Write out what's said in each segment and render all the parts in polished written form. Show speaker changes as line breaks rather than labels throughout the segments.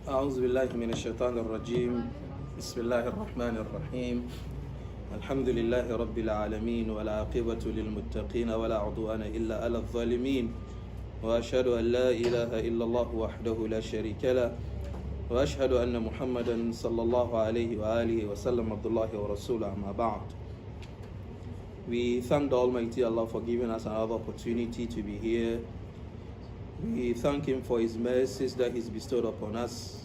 أعوذ بالله من الشيطان الرجيم. بسم الله الرحمن الرحيم. الحمد لله رب العالمين والعاقبة للمتقين ولا عدوان إلا على الظالمين، وأشهد أن لا إله إلا الله وحده لا شريك له، وأشهد أن محمدا صلى الله عليه وآله وسلم عبد الله ورسوله. أما بعد. We thank the Almighty Allah for giving us another opportunity to be here. We thank Him for His mercies that He's bestowed upon us.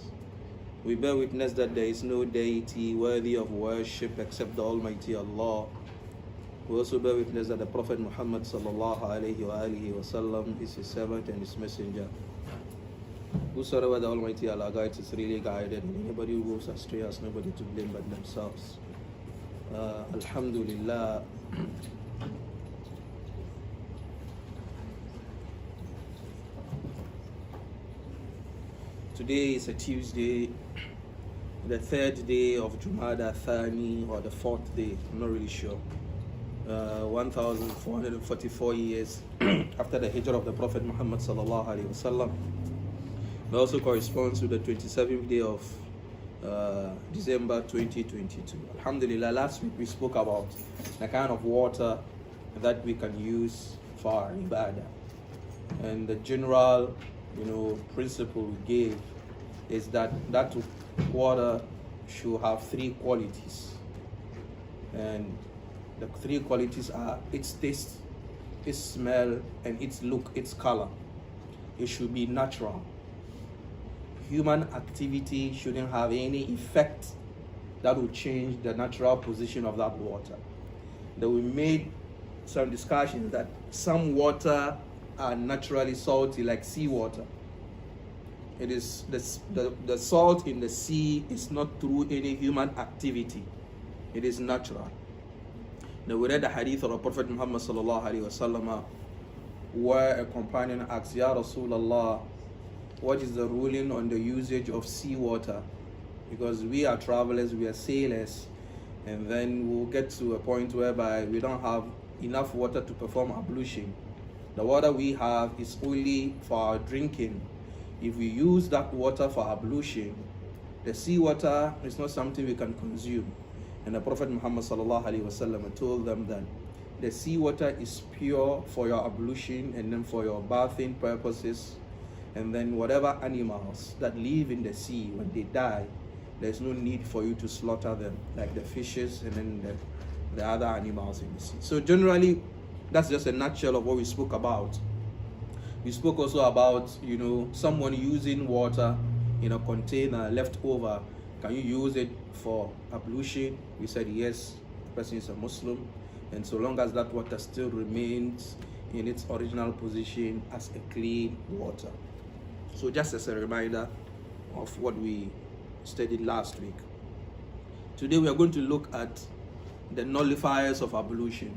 We bear witness that there is no deity worthy of worship except the Almighty Allah. We also bear witness that the Prophet Muhammad sallallahu alayhi wa alihi wasallam is His servant and His messenger. Whosoever the Almighty Allah guides is really guided, and anybody who goes astray has nobody to blame but themselves. Alhamdulillah. Today is a Tuesday, the third day of Jumada Thani, or the fourth day, I'm not really sure. 1444 years after the hijrah of the Prophet Muhammad sallallahu alaihi wasallam. It also corresponds to the 27th day of December 2022. Alhamdulillah, last week we spoke about the kind of water that we can use for our ibadah. And the general principle we gave is that water should have three qualities, and the three qualities are its taste, its smell, and its look, its color. It should be natural. Human activity shouldn't have any effect that will change the natural position of that water. Then we made some discussions that some water are naturally salty, like seawater. It is the salt in the sea is not through any human activity. It is natural. Now we read the hadith of the Prophet Muhammad sallallahu alaihi wasallam, where a companion asked, "Ya Rasulullah, what is the ruling on the usage of seawater? Because we are travelers, we are sailors, and then we'll get to a point whereby we don't have enough water to perform ablution. The water we have is only for our drinking. If we use that water for ablution, the seawater is not something we can consume." And the Prophet Muhammad sallallahu alaihi wasallam told them that the seawater is pure for your ablution and then for your bathing purposes. And then whatever animals that live in the sea, when they die, there's no need for you to slaughter them, like the fishes and then the other animals in the sea. So generally, that's just a nutshell of what we spoke about. We spoke also about, someone using water in a container left over. Can you use it for ablution? We said yes, the person is a Muslim, and so long as that water still remains in its original position as a clean water. So just as a reminder of what we studied last week. Today we are going to look at the nullifiers of ablution.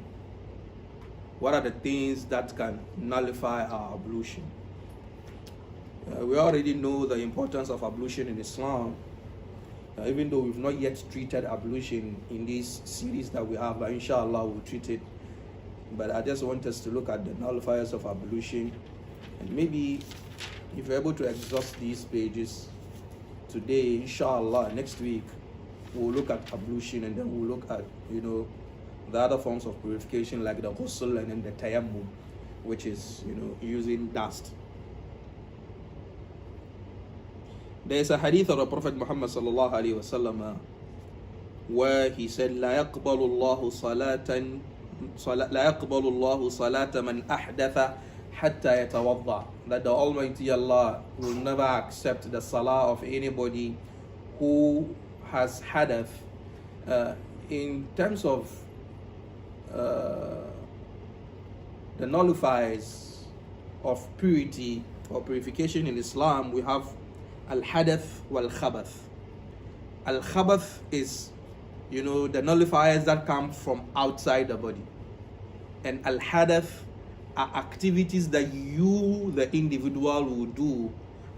What are the things that can nullify our ablution? We already know the importance of ablution in Islam, even though we've not yet treated ablution in this series that we have, but inshallah we'll treat it. But I just want us to look at the nullifiers of ablution, and maybe if you're able to exhaust these pages today, inshallah, next week we'll look at ablution, and then we'll look at, the other forms of purification like the ghusl and then the tayammum, which is, using dust. There is a hadith of the Prophet Muhammad sallallahu alaihi wasallam where he said, "La yaqbalu Allahu salatan, la yaqbalu Allahu salata man ahdatha hatta yatawadda." That the Almighty Allah will never accept the salah of anybody who has hadath. In terms of the nullifiers of purity or purification in Islam, we have al-hadath wal-khabath. Al-khabath is, the nullifiers that come from outside the body. And al-hadath are activities that you, the individual, will do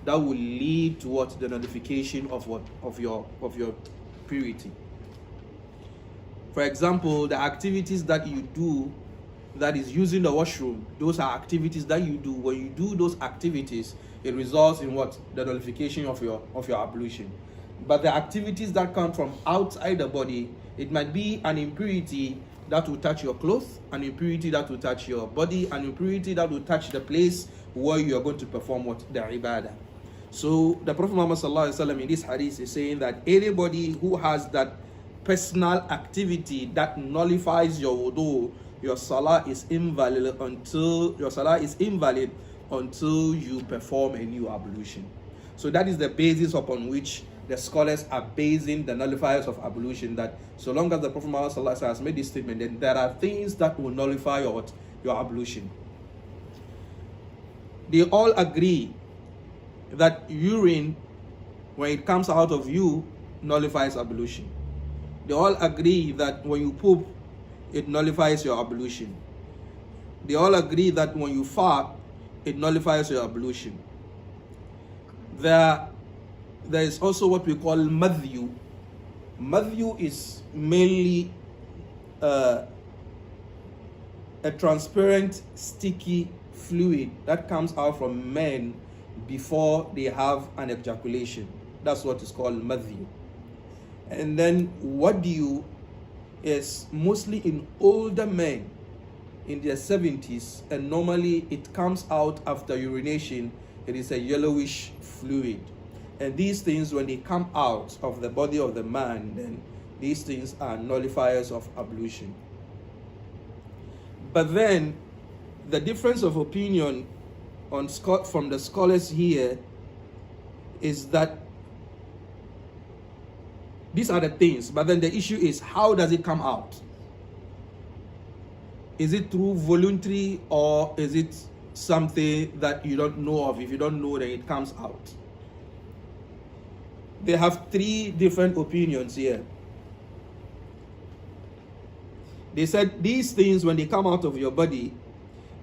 that will lead towards the nullification of your purity. For example, the activities that you do that is using the washroom, those are activities that you do. When you do those activities, it results in what? The nullification of your ablution. But the activities that come from outside the body, it might be an impurity that will touch your clothes, an impurity that will touch your body, an impurity that will touch the place where you are going to perform what? The ibadah. So the Prophet Muhammad sallallahu alaihi wasallam in this hadith is saying that anybody who has that personal activity that nullifies your wudu, your salah is invalid until you perform a new ablution. So that is the basis upon which the scholars are basing the nullifiers of ablution, that so long as the Prophet Muhammad sallallahu alaihi wasallam has made this statement, then there are things that will nullify your ablution. They all agree that urine, when it comes out of you, nullifies ablution. They all agree that when you poop, it nullifies your ablution. They all agree that when you fart, it nullifies your ablution. There is also what we call madhyu. Madhyu is mainly a transparent, sticky fluid that comes out from men before they have an ejaculation. That's what is called madhyu. And then wadyu is mostly in older men in their 70s, and normally it comes out after urination. It is a yellowish fluid. And these things, when they come out of the body of the man, then these things are nullifiers of ablution. But then the difference of opinion from the scholars here is that these are the things, but then the issue is, how does it come out? Is it through voluntary, or is it something that you don't know of? If you don't know, then it comes out. They have three different opinions here. They said these things, when they come out of your body,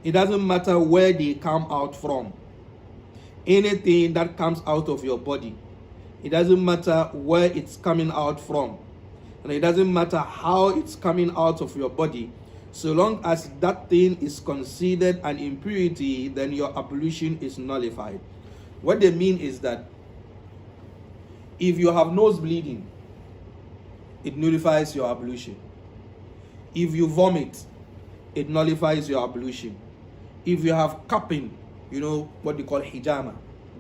it doesn't matter where they come out from. Anything that comes out of your body, it doesn't matter where it's coming out from, and it doesn't matter how it's coming out of your body, so long as that thing is considered an impurity, then your ablution is nullified. What they mean is that if you have nose bleeding, it nullifies your ablution. If you vomit, it nullifies your ablution. If you have cupping, you know what they call hijama,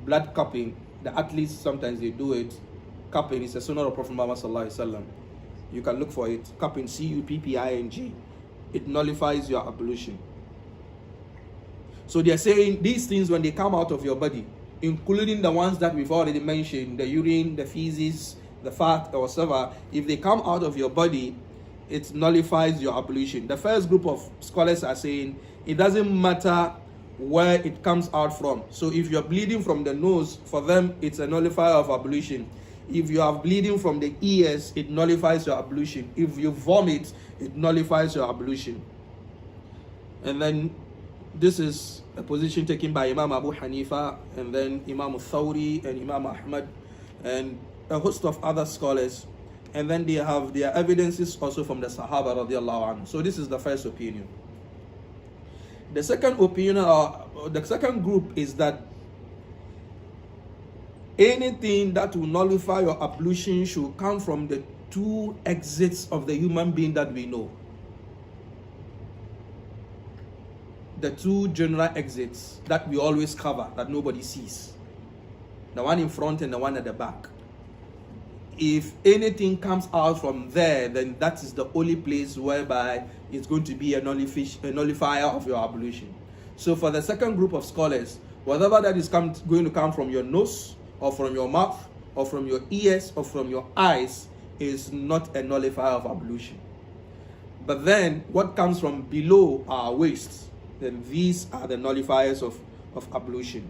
blood cupping, the athletes sometimes they do it. Cupping is a sunnah of Prophet Muhammad sallallahu alaihi wasallam. You can look for it. Cupping, cupping. It nullifies your ablution. So they are saying these things, when they come out of your body, including the ones that we've already mentioned, the urine, the feces, the fat, or whatever, if they come out of your body, it nullifies your ablution. The first group of scholars are saying it doesn't matter where it comes out from. So if you're bleeding from the nose, for them it's a nullifier of ablution. If you are bleeding from the ears, it nullifies your ablution. If you vomit, it nullifies your ablution. And then this is a position taken by Imam Abu Hanifa, and then Imam Thawri and Imam Ahmad and a host of other scholars. And then they have their evidences also from the Sahaba radiallahu anhu. So this is the first opinion. The second opinion, or the second group, is that anything that will nullify your ablution should come from the two exits of the human being that we know. The two general exits that we always cover, that nobody sees. The one in front and the one at the back. If anything comes out from there, then that is the only place whereby it's going to be a nullifier of your ablution. So for the second group of scholars, whatever that is going to come from your nose, or from your mouth, or from your ears, or from your eyes, is not a nullifier of ablution. But then what comes from below our waist, then these are the nullifiers of ablution.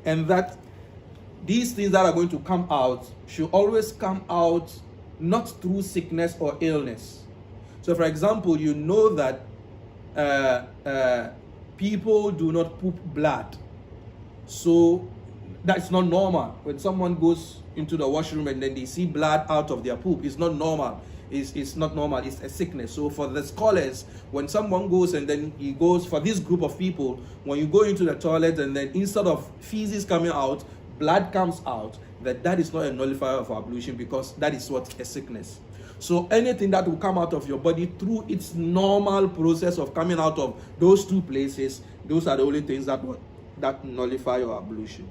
And that these things that are going to come out should always come out not through sickness or illness. So for example, you know that people do not poop blood. So That's not normal. When someone goes into the washroom and then they see blood out of their poop, it's not normal. It's not normal. It's a sickness. So for the scholars, when someone goes and then he goes, for this group of people, when you go into the toilet and then instead of feces coming out, blood comes out, that is not a nullifier of ablution, because that is what a sickness. So anything that will come out of your body through its normal process of coming out of those two places, those are the only things that nullify your ablution.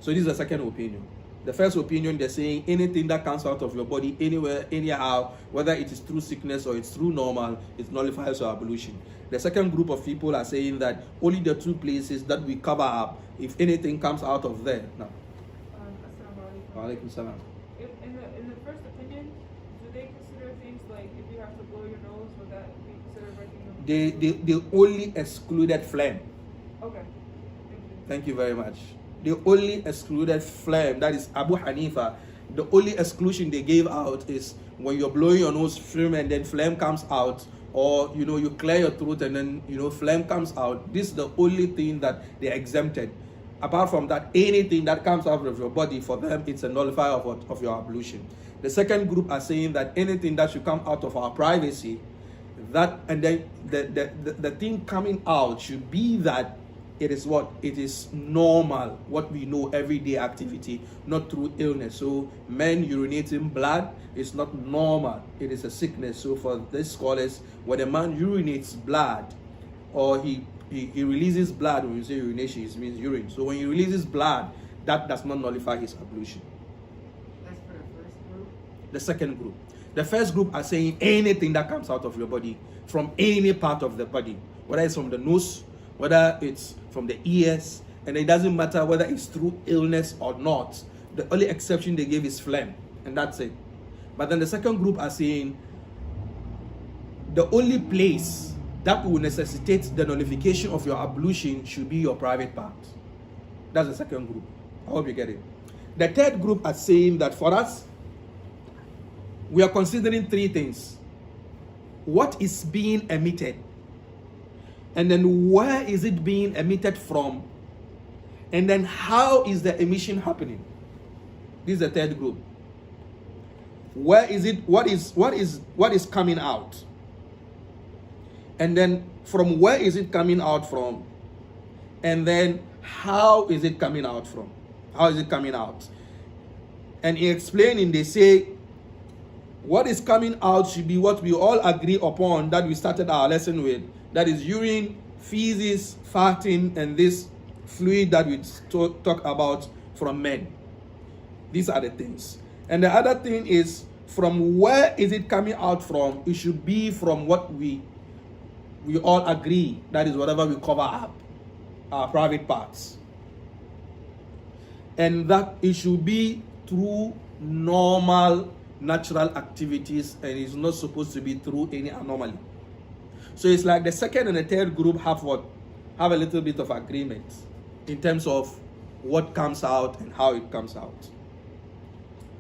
So this is the second opinion. The first opinion, they're saying anything that comes out of your body anywhere, anyhow, whether it is through sickness or it's through normal, it nullifies your ablution. The second group of people are saying that only the two places that we cover up, if anything comes out of there. Now,
Alaikum salam. In the first opinion, do they consider things like if you have to blow your nose, would that be considered breaking the
They only excluded phlegm.
Okay.
Thank you very much. They only excluded phlegm. That is Abu Hanifa. The only exclusion they gave out is when you're blowing your nose phlegm and then phlegm comes out, or you clear your throat and then phlegm comes out. This is the only thing that they exempted. Apart from that, anything that comes out of your body, for them it's a nullifier of your ablution. The second group are saying that anything that should come out of our privacy, that and then the thing coming out should be that it is what? It is normal, what we know, everyday activity, not through illness. So men urinating blood is not normal, it is a sickness. So for these scholars, when a man urinates blood, or he releases blood, when you say urination, it means urine. So when he releases blood, that does not nullify his ablution.
That's for the first group?
The second group. The first group are saying anything that comes out of your body, from any part of the body, whether it's from the nose, whether it's from the ears, and it doesn't matter whether it's through illness or not. The only exception they gave is phlegm, and that's it. But then the second group are saying the only place that will necessitate the nullification of your ablution should be your private part. That's the second group. I hope you get it. The third group are saying that for us, we are considering three things. What is being emitted? And then where is it being emitted from? And then how is the emission happening? This is the third group. Where is it? What is coming out? And then from where is it coming out from? And then how is it coming out from? How is it coming out? And in explaining, they say what is coming out should be what we all agree upon, that we started our lesson with. That is urine, feces, farting, and this fluid that we talk about from men. These are the things. And the other thing is, from where is it coming out from? It should be from what we all agree, that is whatever we cover up, our private parts. And that it should be through normal, natural activities, and it's not supposed to be through any anomaly. So it's like the second and the third group have a little bit of agreement in terms of what comes out and how it comes out.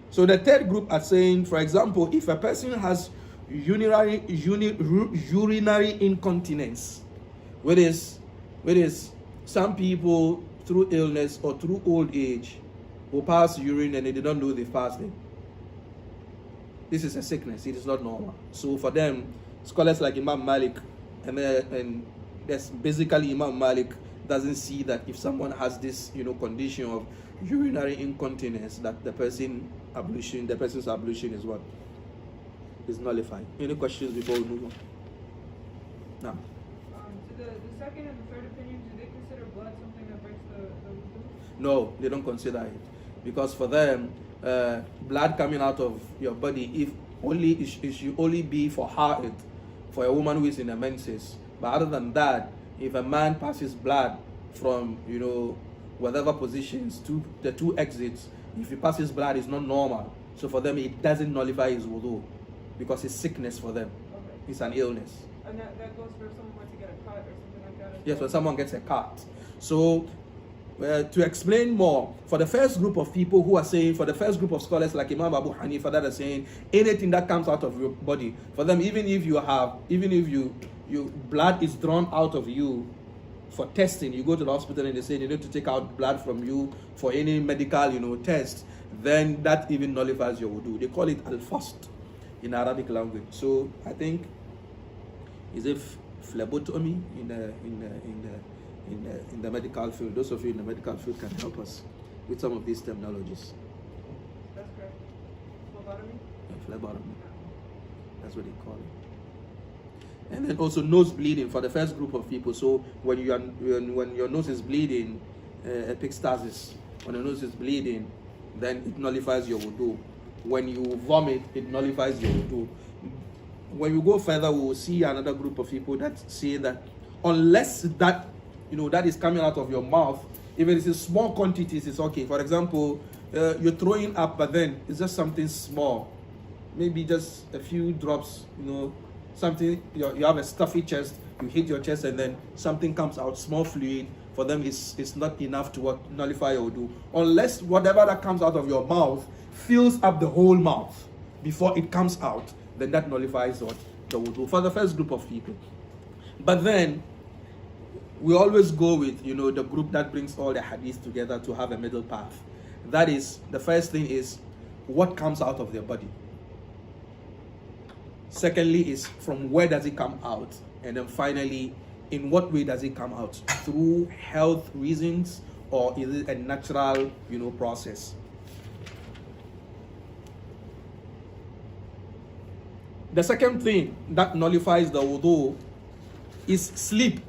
So the third group are saying, for example, if a person has urinary incontinence, which is some people through illness or through old age will pass urine and they don't know they've passed it. This is a sickness, it is not normal. So for them, scholars like Imam Malik, and that's basically Imam Malik doesn't see that if someone has this condition of urinary incontinence, that the person's ablution is what? Is nullified. Any questions before we move on? No.
The second and the third opinion, do they consider blood something that breaks the wudu?
No, they don't consider it, because for them, blood coming out of your body, it should only be for a woman who is in the menses. But other than that, if a man passes blood from whatever positions to the two exits, if he passes blood, it's not normal. So for them, it doesn't nullify his wudu, because it's sickness for them.
Okay.
It's an illness.
And that goes for someone wants to get a cut or something like that?
Yes, when someone gets a cut. So to explain more, for the first group of people who are saying, for the first group of scholars like Imam Abu Hanifa that are saying anything that comes out of your body, for them, even if your blood is drawn out of you, for testing. You go to the hospital and they say they need to take out blood from you for any medical, test, then that even nullifies your wudu. They call it al-fast in Arabic language. So I think is if phlebotomy in the medical field. Those of you in the medical field can help us with some of these terminologies.
That's correct. Phlebotomy?
Yeah, phlebotomy. That's what they call it. And then also nose bleeding for the first group of people. So when your nose is bleeding, epistaxis, when your nose is bleeding, then it nullifies your wudu. When you vomit, it nullifies your wudu. When you go further, we will see another group of people that say that unless that that is coming out of your mouth, if it is in small quantities, it's okay. For example, you're throwing up, but then it's just something small, maybe just a few drops, something, you have a stuffy chest, you hit your chest and then something comes out, small fluid, for them it's not enough to nullify your wudu. Unless whatever that comes out of your mouth fills up the whole mouth before it comes out, then that nullifies the wudu for the first group of people. But then we always go with the group that brings all the hadith together to have a middle path. That is, the first thing is what comes out of their body. Secondly is from where does it come out, and then finally, in what way does it come out? Through health reasons, or is it a natural process? The second thing that nullifies the wudu is sleeping.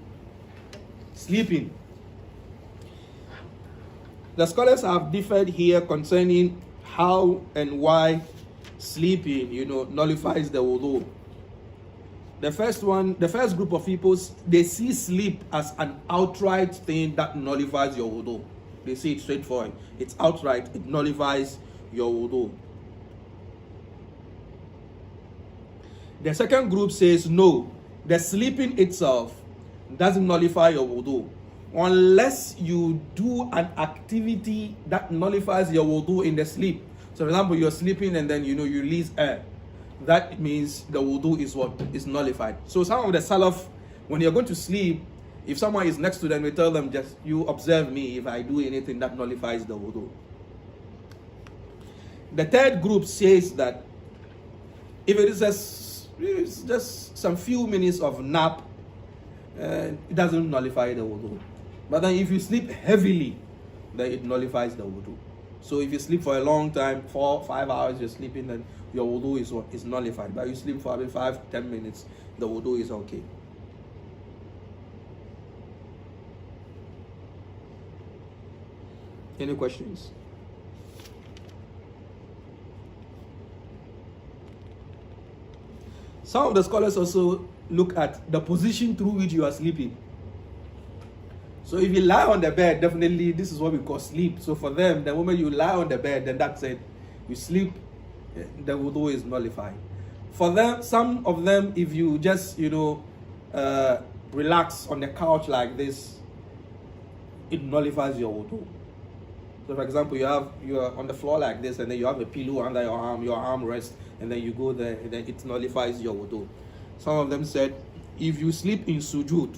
The scholars have differed here concerning how and why sleeping nullifies the wudu. The first group of people, they see sleep as an outright thing that nullifies your wudu. They see it straightforward. It's outright, it nullifies your wudu. The second group says no, the sleeping itself doesn't nullify your wudu unless you do an activity that nullifies your wudu in the sleep. So, for example, you're sleeping and then you release air. That means the wudu is nullified. So some of the salaf, when you're going to sleep, if someone is next to them, we tell them, just you observe me if I do anything that nullifies the wudu. The third group says that if it is just some few minutes of nap, it doesn't nullify the wudu. But then if you sleep heavily, then it nullifies the wudu. So if you sleep for a long time, 4 or 5 hours, you're sleeping, then your wudu is nullified. But you sleep for about 5-10 minutes, the wudu is okay. Any questions? Some of the scholars also look at the position through which you are sleeping. So if you lie on the bed, definitely this is what we call sleep. So for them, the moment you lie on the bed, then that's it. You sleep, the wudu is nullified. For them, some of them, if you just relax on the couch like this, it nullifies your wudu. So for example, you're on the floor like this, and then you have a pillow under your arm rests, and then you go there, and then it nullifies your wudu. Some of them said, if you sleep in sujood,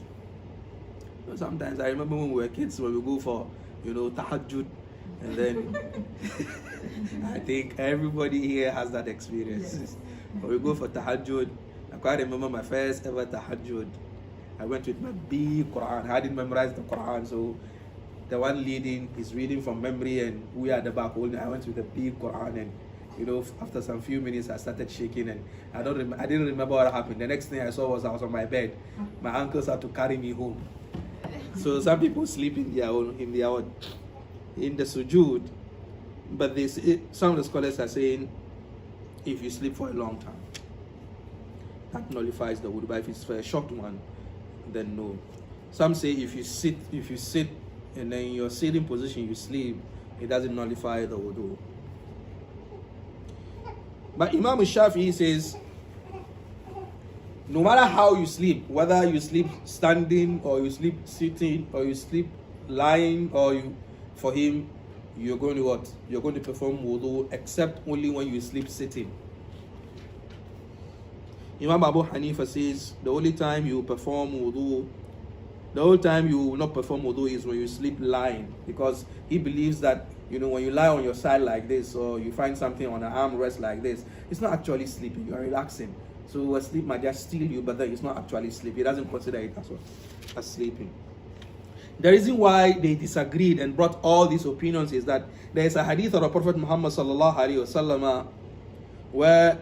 sometimes I remember when we were kids, when we go for tahajjud, and then I think everybody here has that experience. Yes. When we go for tahajjud, I quite remember my first ever tahajjud. I went with my big Quran. I didn't memorize the Quran, so the one leading is reading from memory, and we are at the back holding. I went with a big Quran, and after some few minutes, I started shaking, and I didn't remember what happened. The next thing I saw was I was on my bed. My uncles had to carry me home. So some people sleep in the sujood, but some of the scholars are saying if you sleep for a long time, that nullifies the wudu. But if it's for a short one, then no. Some say if you sit and then in your sitting position you sleep, it doesn't nullify the wudu. But Imam Shafi'i says, no matter how you sleep, whether you sleep standing or you sleep sitting or you sleep lying, for him, you're going to what? You're going to perform wudu, except only when you sleep sitting. Imam Abu Hanifa says the only time you perform wudu The whole time you will not perform wudu is when you sleep lying, because he believes that, you know, when you lie on your side like this, or you find something on an armrest like this, it's not actually sleeping, you are relaxing. So a sleep might just steal you, but then it's not actually sleep. He doesn't consider it as sleeping. The reason why they disagreed and brought all these opinions is that there is a hadith of the Prophet Muhammad sallallahu alaihi wasallam where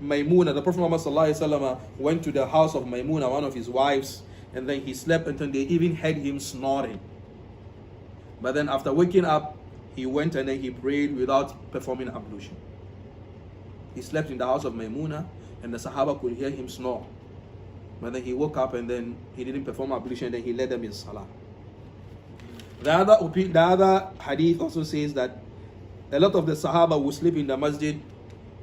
Maimuna, the Prophet Muhammad sallallahu alaihi wasallam, went to the house of Maimuna, one of his wives, and then he slept until they even heard him snoring. But then after waking up, he went and then he prayed without performing ablution. He slept in the house of Maimuna, and the Sahaba could hear him snore. But then he woke up and then he didn't perform ablution, then he led them in Salah. The other hadith also says that a lot of the Sahaba would sleep in the Masjid,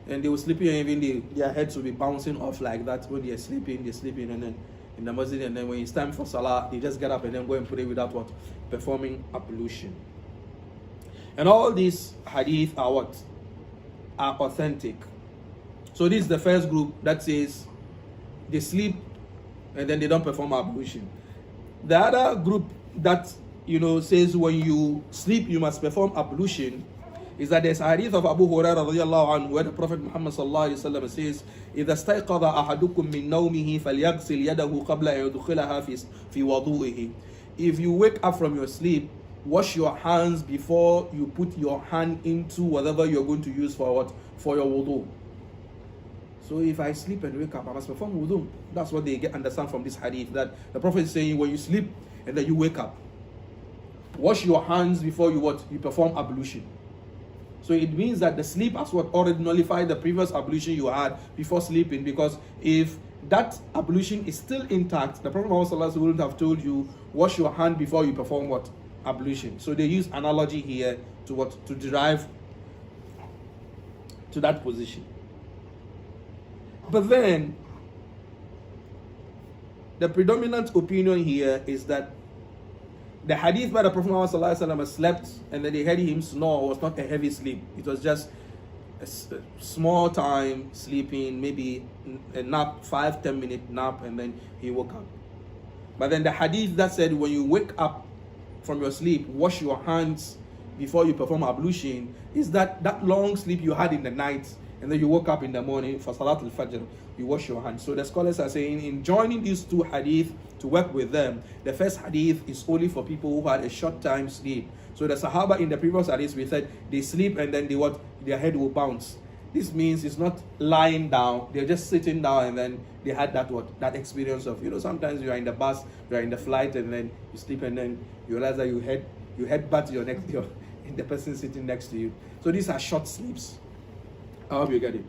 and they were sleeping and even their heads would be bouncing off like that. When they're sleeping, and then in the Masjid, and then when it's time for Salah, they just get up and then go and pray without what? Performing ablution. And all these hadith are what? Are authentic. So this is the first group that says they sleep and then they don't perform ablution. The other group that, you know, says when you sleep you must perform ablution is that there's a hadith of Abu Hurairah radiyallahu anhu where the Prophet Muhammad sallallahu alaihi wasallam says, إذا استيقظ أحدكم من نومه فليغسل يده قبل أن يدخلها في وضوئه. If you wake up from your sleep, wash your hands before you put your hand into whatever you're going to use for what? For your wudu. So if I sleep and wake up, I must perform wudu. That's what they understand from this hadith, that the Prophet is saying when you sleep and then you wake up, wash your hands before you what? You perform ablution. So it means that the sleep has what? Already nullified the previous ablution you had before sleeping, because if that ablution is still intact, the Prophet Muhammad wouldn't have told you wash your hand before you perform what? Ablution. So they use analogy here to what? To derive to that position. But then the predominant opinion here is that the hadith by the Prophet Muhammad slept and then they heard him snore was not a heavy sleep. It was just a small time sleeping, maybe a nap, 5-10 minute nap, and then he woke up. But then the hadith that said when you wake up from your sleep, wash your hands before you perform ablution, is that long sleep you had in the night and then you woke up in the morning for Salat al-Fajr, you wash your hands. So the scholars are saying in joining these two hadith to work with them, the first hadith is only for people who had a short time sleep. So the Sahaba in the previous hadith, we said they sleep and then their head will bounce. This means it's not lying down, they're just sitting down and then they had that experience of, you know, sometimes you are in the bus, you are in the flight and then you sleep and then you realize that you headbutt in the person sitting next to you. So these are short sleeps. I hope you get it.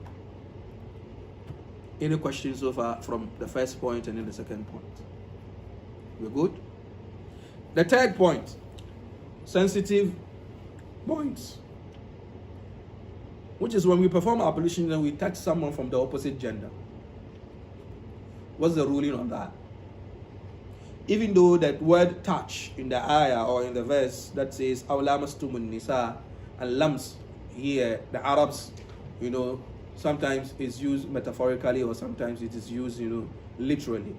Any questions so far from the first point and then the second point? We're good? The third point, sensitive points, which is when we perform ablution and we touch someone from the opposite gender. What's the ruling on that? Even though that word touch in the ayah or in the verse that says أَوْ لَامَسْتُمُ النِّسَاءَ, and lams here, the Arabs, you know, sometimes it's used metaphorically or sometimes it is used, you know, literally.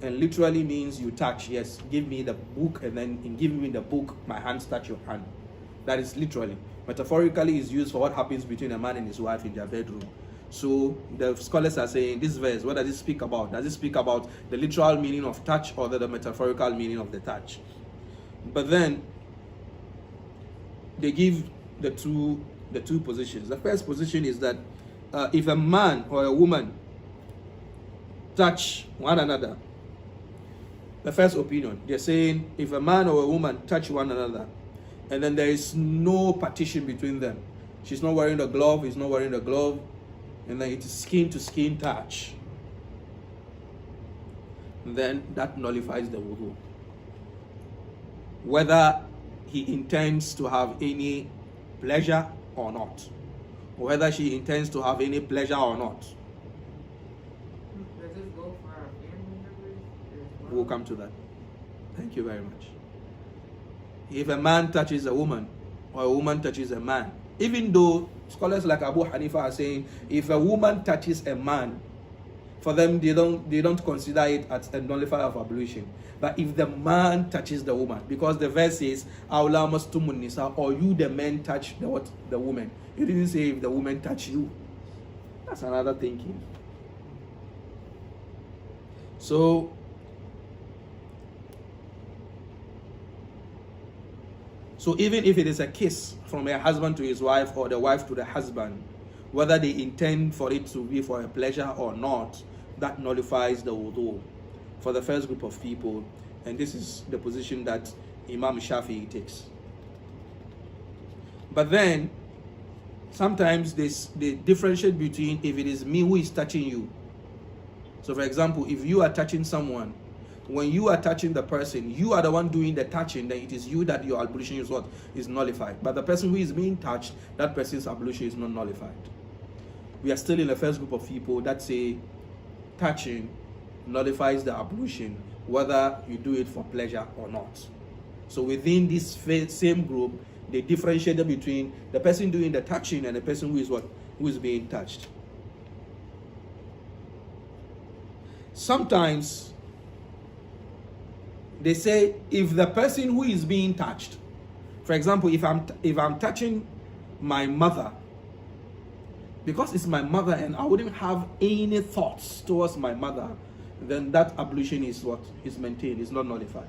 And literally means you touch. Yes, give me the book, and then in giving me the book, my hands touch your hand. That is literally. Metaphorically is used for what happens between a man and his wife in their bedroom. So the scholars are saying this verse, what does it speak about? Does it speak about the literal meaning of touch or the metaphorical meaning of the touch? But then they give the two positions. The first position is that if a man or a woman touch one another, the first opinion, they're saying if a man or a woman touch one another and then there is no partition between them, she's not wearing a glove, he's not wearing a glove, and then it is skin to skin touch, then that nullifies the wudu. Whether he intends to have any pleasure or not, or whether she intends to have any pleasure or not.
Does this go for our family members as well?
We'll come to that. Thank you very much. If a man touches a woman or a woman touches a man, even though scholars like Abu Hanifa are saying if a woman touches a man, for them, they don't consider it as a nullifier of ablution. But if the man touches the woman, because the verse says, "Aula mastumun nisa," or you the men touch the woman. It didn't say if the woman touch you. That's another thinking. So even if it is a kiss from a husband to his wife or the wife to the husband, whether they intend for it to be for a pleasure or not, that nullifies the wudu for the first group of people. And this is the position that Imam Shafi'i takes. But then sometimes they differentiate between if it is me who is touching you. So for example, if you are touching someone, when you are touching the person, you are the one doing the touching, then it is you that your ablution is what? Is nullified. But the person who is being touched, that person's ablution is not nullified. We are still in the first group of people that say touching nullifies the ablution, whether you do it for pleasure or not. So within this same group, they differentiate between the person doing the touching and the person who is what? Who is being touched. Sometimes they say if the person who is being touched, for example, if I'm touching my mother, because it's my mother and I wouldn't have any thoughts towards my mother, then that ablution is what? Is maintained, is not nullified.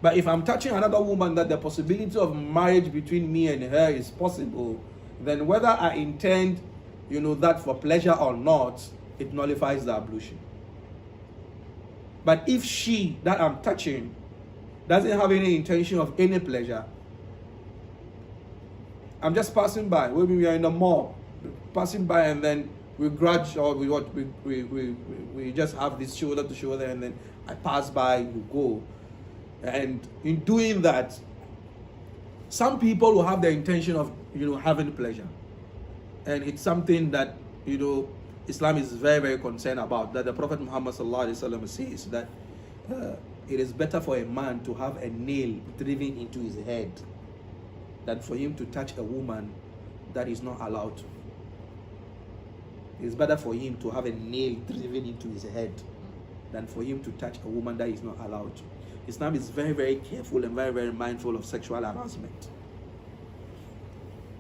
But if I'm touching another woman that the possibility of marriage between me and her is possible, then whether I intend, that for pleasure or not, it nullifies the ablution. But if she that I'm touching doesn't have any intention of any pleasure, I'm just passing by. Maybe we are in the mall, passing by, and then we grudge, or we just have this shoulder to shoulder, and then I pass by, you go. And in doing that, some people will have the intention of having pleasure, and it's something that Islam is very, very concerned about, that the Prophet Muhammad ﷺ says that it is better for a man to have a nail driven into his head than for him to touch a woman that is not allowed to. It is better for him to have a nail driven into his head than for him to touch a woman that is not allowed to. Islam is very, very careful and very, very mindful of sexual harassment.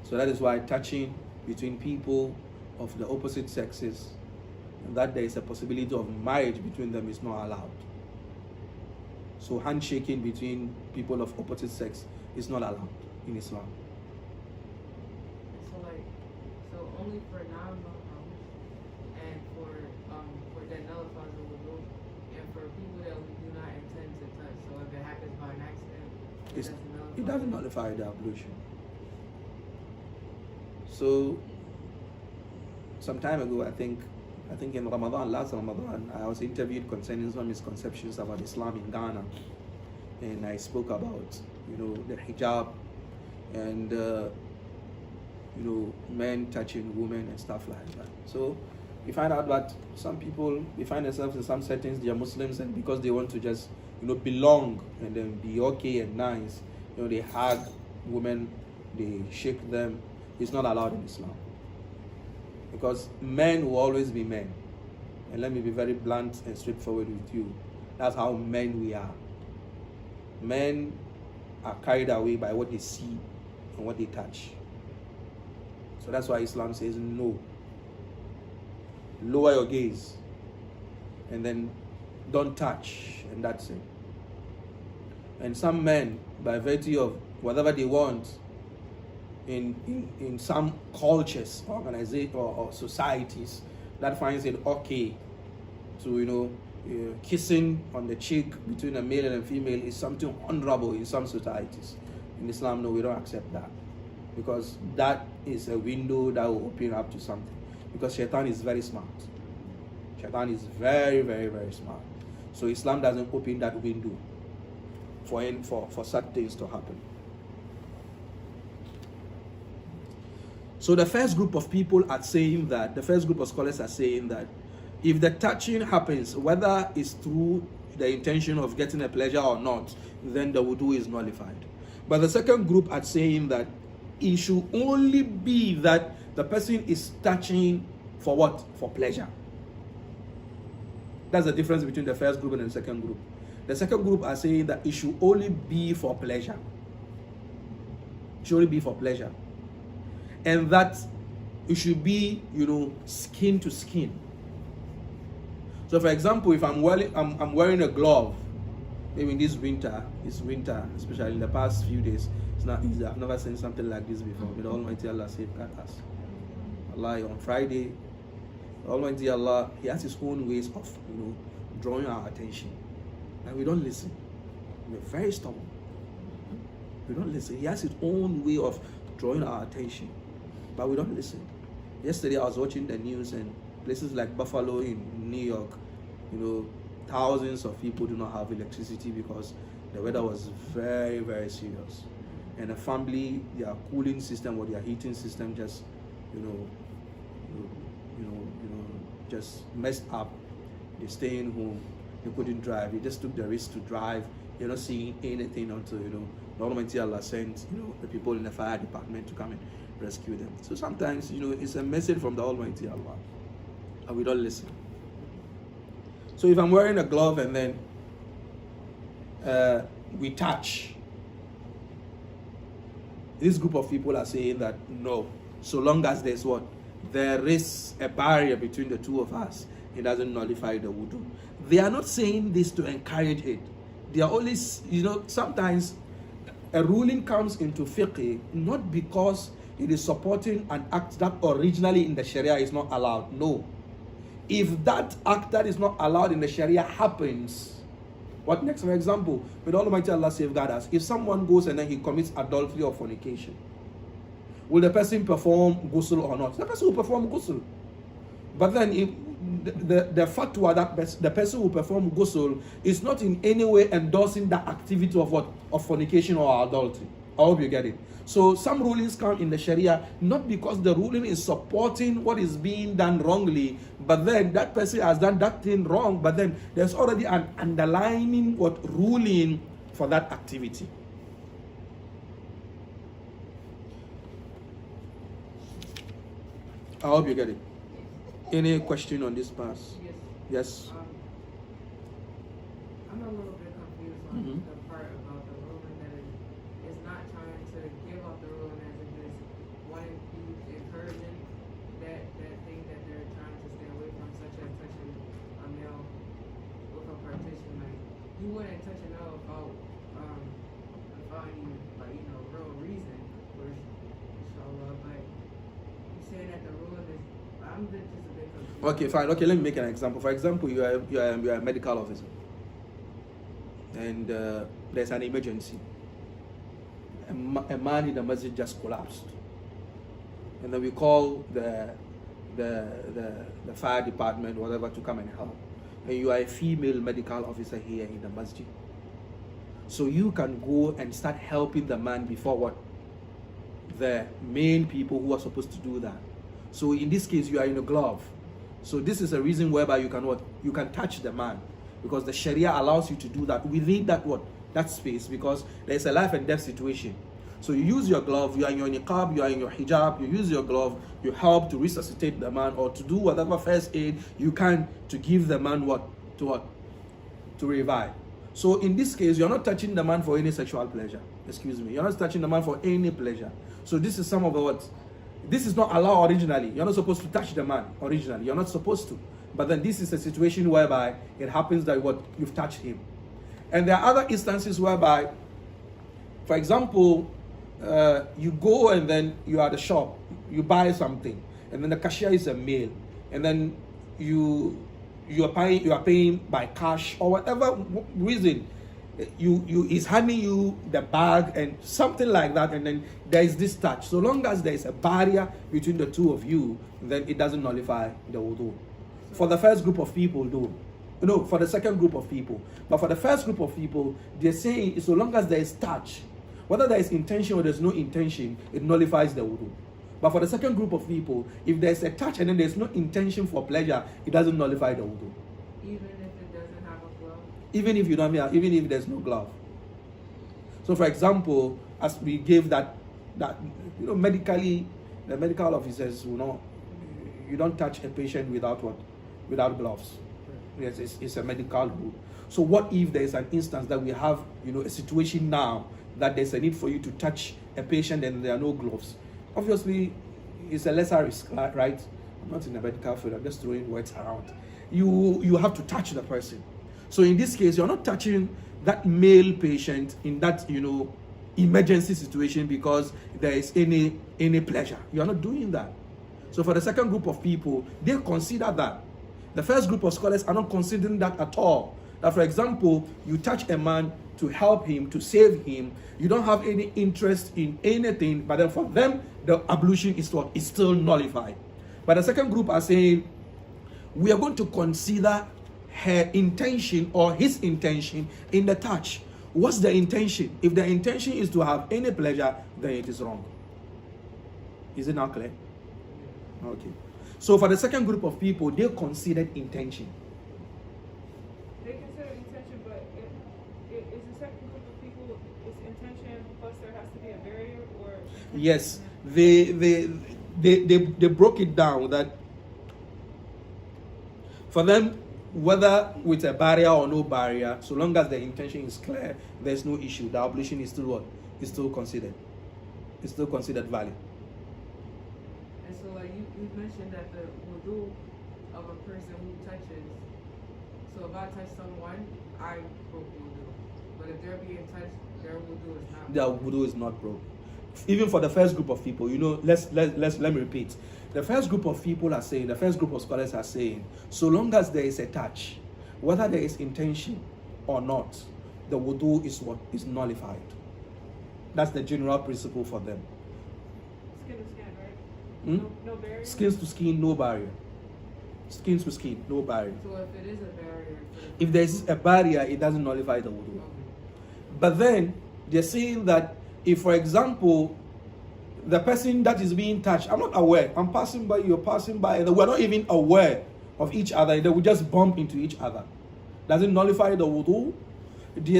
So that is why touching between people of the opposite sexes, and that there is a possibility of marriage between them, is not allowed. So handshaking between people of opposite sex is not allowed in Islam.
So only for non-Muslims and for that nullifies the wudu, and for people that we do not intend to touch. So if it happens by an accident,
it doesn't nullify the ablution. So some time ago, I think in Ramadan, last Ramadan, I was interviewed concerning some misconceptions about Islam in Ghana, and I spoke about the hijab and men touching women and stuff like that. So we find out that some people, they find themselves in some settings, they are Muslims, and because they want to just belong and then be okay and nice, they hug women, they shake them. It's not allowed in Islam. Because men will always be men. And let me be very blunt and straightforward with you. That's how men we are. Men are carried away by what they see and what they touch. So that's why Islam says no. Lower your gaze. And then don't touch. And that's it. And some men, by virtue of whatever they want, in some cultures, organizations, or societies, that finds it okay to kissing on the cheek between a male and a female is something honorable in some societies. In Islam, no, we don't accept that, because that is a window that will open up to something. Because Shaitan is very smart. Shaitan is very, very, very smart. So Islam doesn't open that window for such things to happen. So the first group of people are saying that, the first group of scholars are saying that if the touching happens, whether it's through the intention of getting a pleasure or not, then the wudu is nullified. But the second group are saying that it should only be that the person is touching for what? For pleasure. That's the difference between the first group and the second group. The second group are saying that it should only be for pleasure. It should only be for pleasure. And that it should be, skin to skin. So for example, if I'm wearing a glove, maybe this winter, especially in the past few days, it's not easy. I've never seen something like this before. May the Almighty Allah safeguard us. Allah, on Friday, Almighty Allah, He has His own ways of, drawing our attention. And we don't listen. We're very stubborn. We don't listen. He has His own way of drawing our attention. But we don't listen. Yesterday I was watching the news, and places like Buffalo in New York, thousands of people do not have electricity because the weather was very, very serious. And the family, their cooling system or their heating system just, just messed up. They're staying home. They couldn't drive. They just took the risk to drive. You're not seeing anything until, the Almighty Allah sent, the people in the fire department to come and rescue them. So sometimes, it's a message from the Almighty Allah, and we don't listen. So if I'm wearing a glove and then we touch, this group of people are saying that no, so long as there's there is a barrier between the two of us, it doesn't nullify the wudu. They are not saying this to encourage it. They are only, sometimes a ruling comes into fiqh not because it is supporting an act that originally in the Sharia is not allowed. No. If that act that is not allowed in the Sharia happens, what next? For example, with Almighty Allah safeguard us, if someone goes and then he commits adultery or fornication, will the person perform ghusl or not? The person will perform ghusl. But then if the fatwa that the person who perform ghusl is not in any way endorsing the activity of of fornication or adultery. I hope you get it. So some rulings come in the Sharia not because the ruling is supporting what is being done wrongly, but then that person has done that thing wrong, but then there's already an underlying ruling for that activity. I hope you get it. Any question on this pass?
Yes.
Yes.
I'm a little bit confused on the part about the ruling that is not trying to give up the ruling as it is wanting you encouraging that thing that they're trying to stay away from, such as touching a male with a partition. Like you wouldn't touch a male without any real reason, for inshallah. But you saying that the ruling is, I'm just a bit confused.
Okay, fine. Okay, let me make an example. For example, you are a medical officer, and there's an emergency. A man in the Masjid just collapsed, and then we call the fire department, whatever, to come and help. And you are a female medical officer here in the Masjid, so you can go and start helping the man before the main people who are supposed to do that. So in this case, you are in a glove. So this is a reason whereby you can touch the man, because the Sharia allows you to do that within that space, because there's a life and death situation. So you use your glove, you are in your niqab, you are in your hijab, you use your glove, you help to resuscitate the man or to do whatever first aid you can to give the man to revive. So in this case, you're not touching the man for any sexual pleasure. Excuse me. You're not touching the man for any pleasure. So this is some of the this is not allowed originally. You're not supposed to touch the man originally. You're not supposed to. But then this is a situation whereby it happens that you've touched him. And there are other instances whereby, for example, you go and then you are at the shop, you buy something, and then the cashier is a male, and then you are paying by cash or whatever reason. He's handing you the bag and something like that, and then there is this touch. So long as there is a barrier between the two of you, then it doesn't nullify the wudu. For the first group of people, though, for the second group of people, but for the first group of people, they're saying so long as there is touch, whether there is intention or there's no intention, it nullifies the wudu. But for the second group of people, if there's a touch and then there's no intention for pleasure, it doesn't nullify the wudu. Even if there's no glove. So for example, as we gave that medically, the medical officers will not, you don't touch a patient without gloves. Yes, it's a medical rule. So what if there is an instance that we have, a situation now that there's a need for you to touch a patient and there are no gloves? Obviously, it's a lesser risk, right? I'm not in the medical field, I'm just throwing words around. You have to touch the person. So in this case, you're not touching that male patient in that, emergency situation because there is any pleasure. You're not doing that. So for the second group of people, they consider that. The first group of scholars are not considering that at all. That, for example, you touch a man to help him, to save him, you don't have any interest in anything, but then for them, the ablution is what? Is still nullified. But the second group are saying, we are going to consider her intention or his intention in the touch. What's the intention? If the intention is to have any pleasure, then it is wrong. Is it not clear? Okay. So for the second group of people, they considered intention.
They consider intention, but is the second group of people, is intention plus there has to be a barrier, or?
Yes, they broke it down that for them, whether with a barrier or no barrier, so long as the intention is clear, there's no issue. The ablution is still what? Is still considered. It's still considered valid.
And so, like you mentioned that the wudu of a person who touches. So if I touch someone, I broke wudu. But if they're being touched, their wudu is not.
Their wudu is not broke. Even for the first group of people, let me repeat. The first group of people are saying, the first group of scholars are saying, so long as there is a touch, whether there is intention or not, the wudu is what is nullified. That's the general principle for them.
Skin to skin, right? No barrier?
Skins to skin, no barrier. Skin to skin, no barrier.
So if it is a barrier,
if there is a barrier, it doesn't nullify the wudu.
okay.
But then they're saying that if, for example, the person that is being touched, I'm not aware, I'm passing by, you're passing by, and we're not even aware of each other, they will just bump into each other. Does it nullify the wudu? They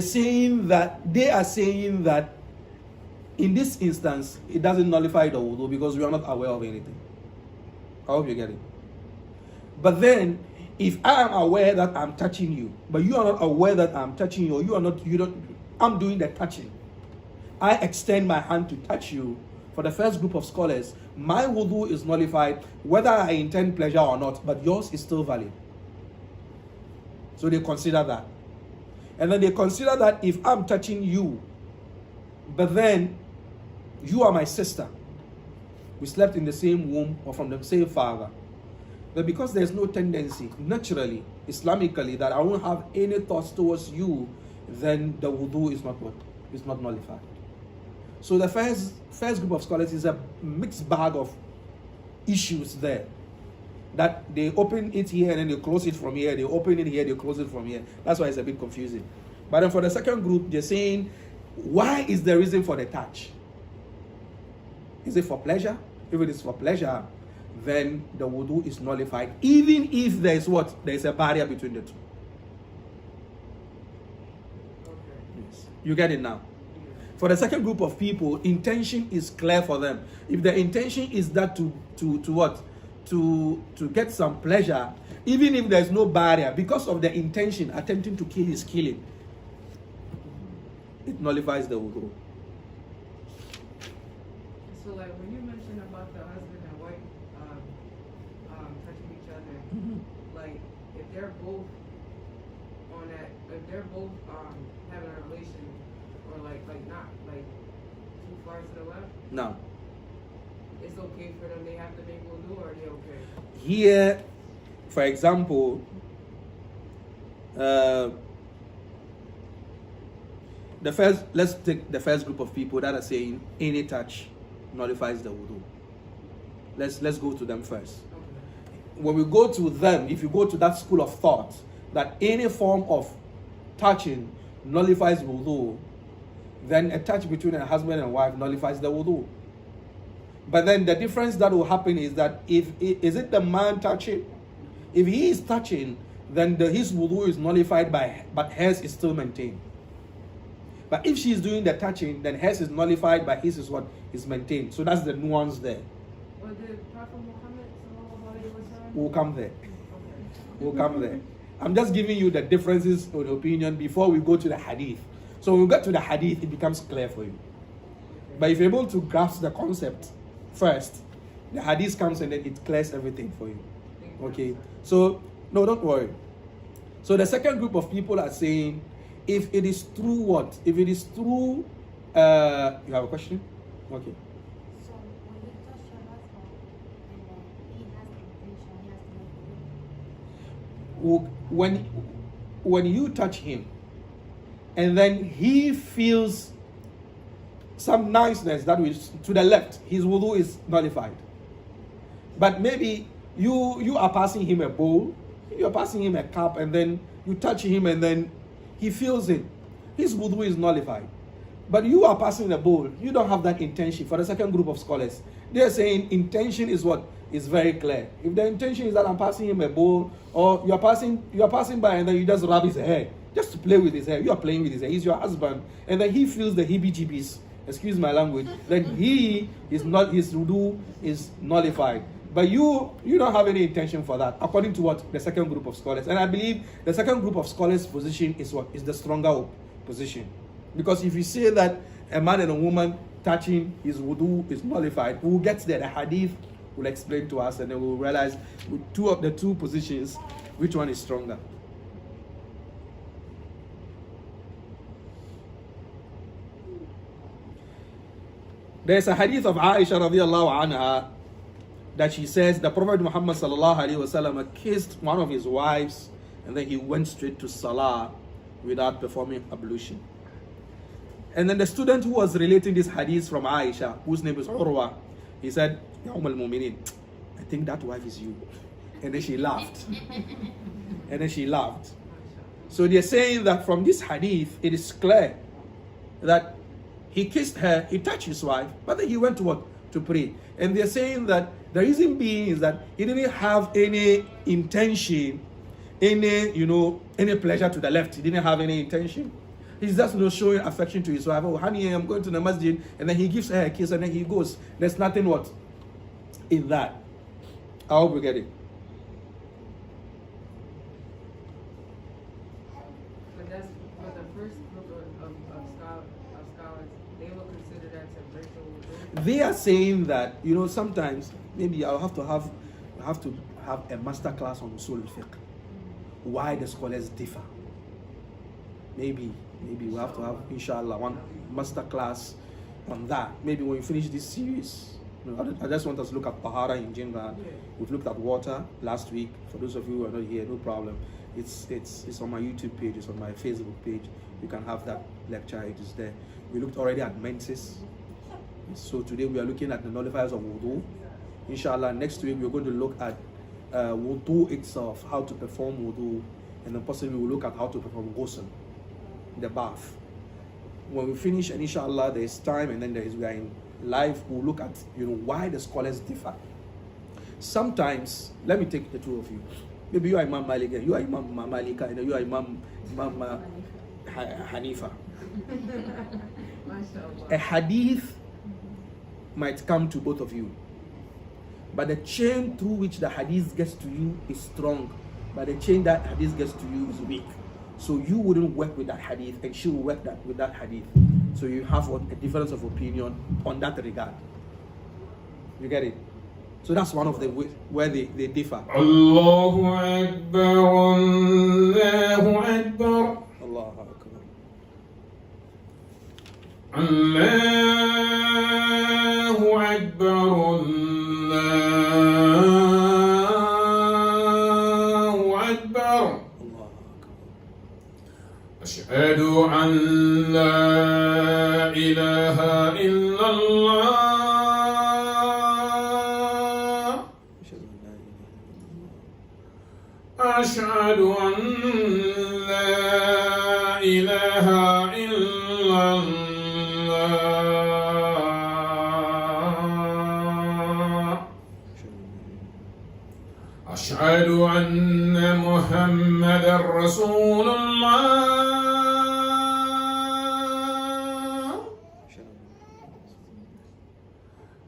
are saying that in this instance, it doesn't nullify the wudu because we are not aware of anything. I hope you get it. But then, if I am aware that I'm touching you, but you are not aware that I'm touching you, or I'm doing the touching. I extend my hand to touch you. For the first group of scholars, my wudu is nullified whether I intend pleasure or not, but yours is still valid. So they consider that. And then they consider that if I'm touching you, but then you are my sister, we slept in the same womb or from the same father, but because there's no tendency, naturally, Islamically, that I won't have any thoughts towards you, then the wudu is not nullified. So the first group of scholars is a mixed bag of issues there. That they open it here and then they close it from here. They open it here, they close it from here. That's why it's a bit confusing. But then for the second group, they're saying, why is the reason for the touch? Is it for pleasure? If it is for pleasure, then the wudu is nullified, even if there is what? There is a barrier between the two.
Okay.
Yes. You get it now? For the second group of people, intention is clear for them. If the intention is that to what? To get some pleasure, even if there's no barrier, because of the intention, attempting to kill is killing, it nullifies the wudu.
So like when you mentioned about the husband and wife touching each other, like if they're both on that, if they're both having a relation, or like not like too far to the left,
Now,
it's okay for them. They have to make wudu, or are they okay?
here, for example, let's take the first group of people that are saying any touch nullifies the wudu. Let's go to them first.
Okay.
When we go to them, if you go to that school of thought that any form of touching nullifies wudu, then a touch between a husband and wife nullifies the wudu. But then the difference that will happen is that is it the man touching? If he is touching, then his wudu is nullified but hers is still maintained. But if she is doing the touching, then hers is nullified, but his is what is maintained. So that's the nuance there.
Well, did Prophet Muhammad sallallahu alaihi wasallam?
We'll come there.
Okay.
We'll come there. I'm just giving you the differences in opinion before we go to the hadith. So when we get to the hadith, it becomes clear for you. But if you're able to grasp the concept first, the hadith comes and then it clears everything for you. Okay? So, no, don't worry. So the second group of people are saying, if it is true what? If it is true, you have a question? Okay.
So when you touch your husband and he has the intention, he has to make it.
When you touch him and then he feels some niceness that is to the left, his wudu is nullified. But maybe you are passing him a bowl, you're passing him a cup, and then you touch him and then he feels it. His wudu is nullified. But you are passing a bowl, you don't have that intention. For the second group of scholars, they're saying intention is what is very clear. If the intention is that I'm passing him a bowl, or you're passing by and then you just rub his hair, just to play with his hair, you are playing with his hair, he's your husband, and then he feels the heebie-jeebies, excuse my language, then he is not, his wudu is nullified. But you don't have any intention for that, according to what the second group of scholars. And I believe the second group of scholars' position is what is the stronger position. Because if you say that a man and a woman touching his wudu is nullified, we'll get there. The hadith will explain to us, and then we'll realize with two of the two positions, which one is stronger. There's a hadith of Aisha radiallahu anha that she says the Prophet Muhammad sallallahu alaihi wasallam kissed one of his wives and then he went straight to Salah without performing ablution. And then the student who was relating this hadith from Aisha, whose name is Urwa, he said, Ya Umm al-Mu'minin, I think that wife is you. And then she laughed. So they're saying that from this hadith, it is clear that he kissed her, he touched his wife, but then he went to what? To pray. And they're saying that the reason being is that he didn't have any intention, any pleasure to the left. He didn't have any intention. He's just showing affection to his wife. Oh, honey, I'm going to the Masjid. And then he gives her a kiss and then he goes. There's nothing what? In that. I hope we get it.
But that's for the first group of scholars, they will consider that to virtual wudu.
They are saying that, sometimes maybe I have to have a master class on usul al-fiqh. Why the scholars differ. Maybe we have to have, inshallah, one master class on that. Maybe when we finish this series. I just want us to look at Tahara in general. We've looked at water last week. For those of you who are not here, no problem. It's on my YouTube page, it's on my Facebook page. You can have that lecture, it is there. We looked already at menses. So today we are looking at the nullifiers of wudu. Inshallah, next week we're going to look at wudu itself, how to perform wudu, and then possibly we'll look at how to perform ghusl, the bath. When we finish, and inshallah there is time, and then we are in live, we'll look at why the scholars differ. Sometimes, let me take the two of you. Maybe you are Imam Malik, you are Imam Malika, and you are Imam Hanifa. A hadith might come to both of you, but the chain through which the hadith gets to you is strong, but the chain that hadith gets to you is weak. So you wouldn't work with that hadith, and she will work with that hadith. So you have a difference of opinion on that regard. You get it? So that's one of the where they differ.
Allahu Akbar, Allahu Akbar.
Allahu Akbar.
Allahu Akbar, Allahu Akbar. أشهد أن لا إله إلا الله أشهد أن لا إله إلا الله أشهد أن محمدا رسول الله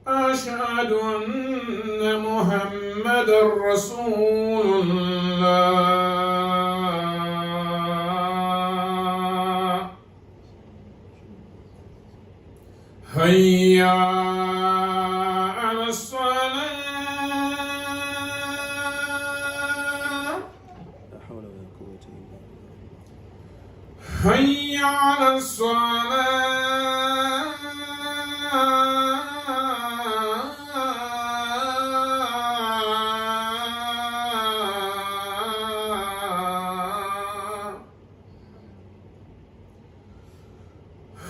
أشهد أن محمدا رسول الله هيا على الصلاة
لا حول ولا قوة إلا بالله.
هيا على الصلاة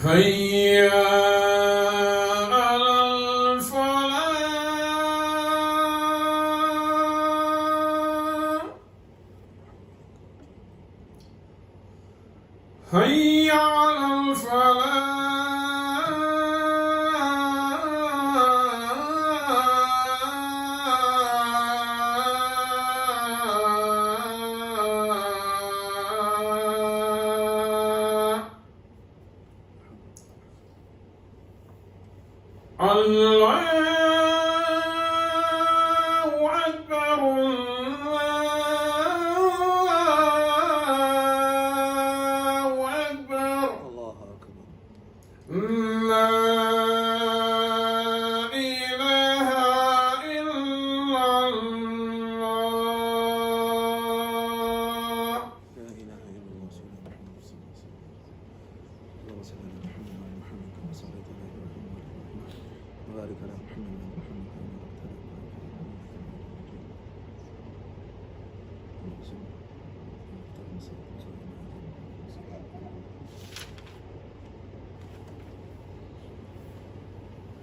هيا على الفلاح هيا على الفلاح الله أكبر الله أكبر
الله أكبر.
لا إله إلا الله
لا إله إلا الله سيدنا محمد صلى الله عليه وسلم. اللهم صل على محمد وعلى محمد كما صليت على إبراهيم وعلى آل إبراهيم وبارك على محمد وعلى محمد كما باركت على إبراهيم وعلى آل إبراهيم.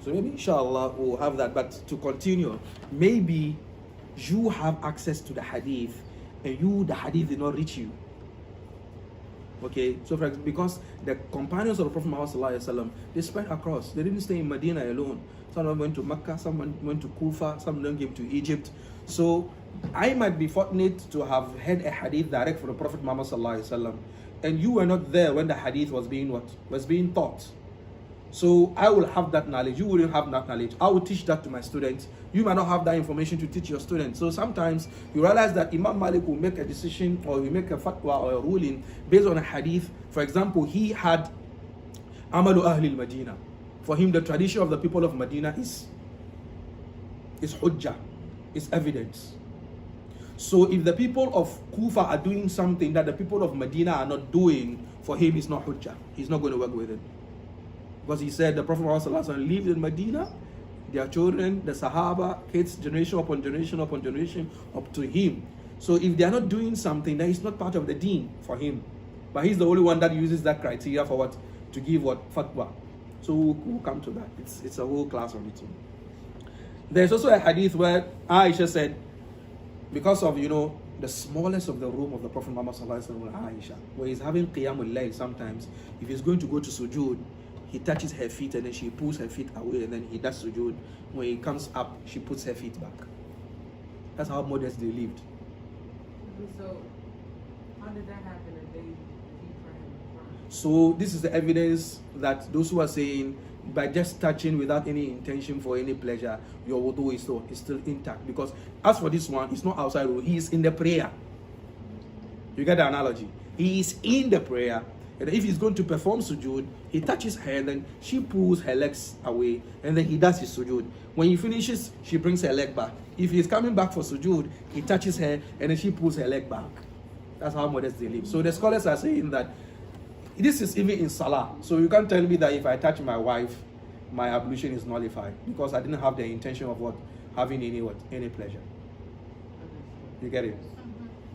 So maybe inshallah we'll have that, but to continue, maybe you have access to the hadith and the hadith did not reach you. Okay, so for example, because the companions of the Prophet Muhammad sallallahu alaihi wasallam, they spread across. They didn't stay in Medina alone. Some of them went to Mecca, some went to Kufa, some of them came to Egypt. So I might be fortunate to have heard a hadith direct from the Prophet Muhammad sallallahu alaihi wasallam, and you were not there when the hadith was being taught. So I will have that knowledge. You wouldn't have that knowledge. I will teach that to my students. You might not have that information to teach your students. So sometimes you realize that Imam Malik will make a decision or will make a fatwa or a ruling based on a hadith. For example, he had Amalu Ahli al-Madina. For him, the tradition of the people of Medina is hujjah, is evidence. So if the people of Kufa are doing something that the people of Medina are not doing, for him it's not hujjah. He's not going to work with it. Because he said the Prophet Muhammad lived in Medina, their children, the Sahaba, kids, generation upon generation upon generation up to him. So if they are not doing something, that is not part of the deen for him. But he's the only one that uses that criteria for what? To give what? Fatwa. So we'll come to that. It's a whole class on its own. There's also a hadith where Aisha said, because of, the smallest of the room of the Prophet Muhammad Aisha, where he's having qiyamul layl sometimes, if he's going to go to sujood, he touches her feet and then she pulls her feet away and then he does sujood. When he comes up, she puts her feet back. That's how modest they lived.
So, how did that happen if they keep praying in front?
So this is the evidence that those who are saying by just touching without any intention for any pleasure, your wudu is still intact. Because as for this one, it's not outside, he is in the prayer. You get the analogy? He is in the prayer. And if he's going to perform sujood, he touches her and then she pulls her legs away and then he does his sujood. When he finishes, she brings her leg back. If he's coming back for sujood, he touches her and then she pulls her leg back. That's how modest they live. So the scholars are saying that this is even in salah. So you can't tell me that if I touch my wife, my ablution is nullified because I didn't have the intention of what? Having any pleasure. You get it?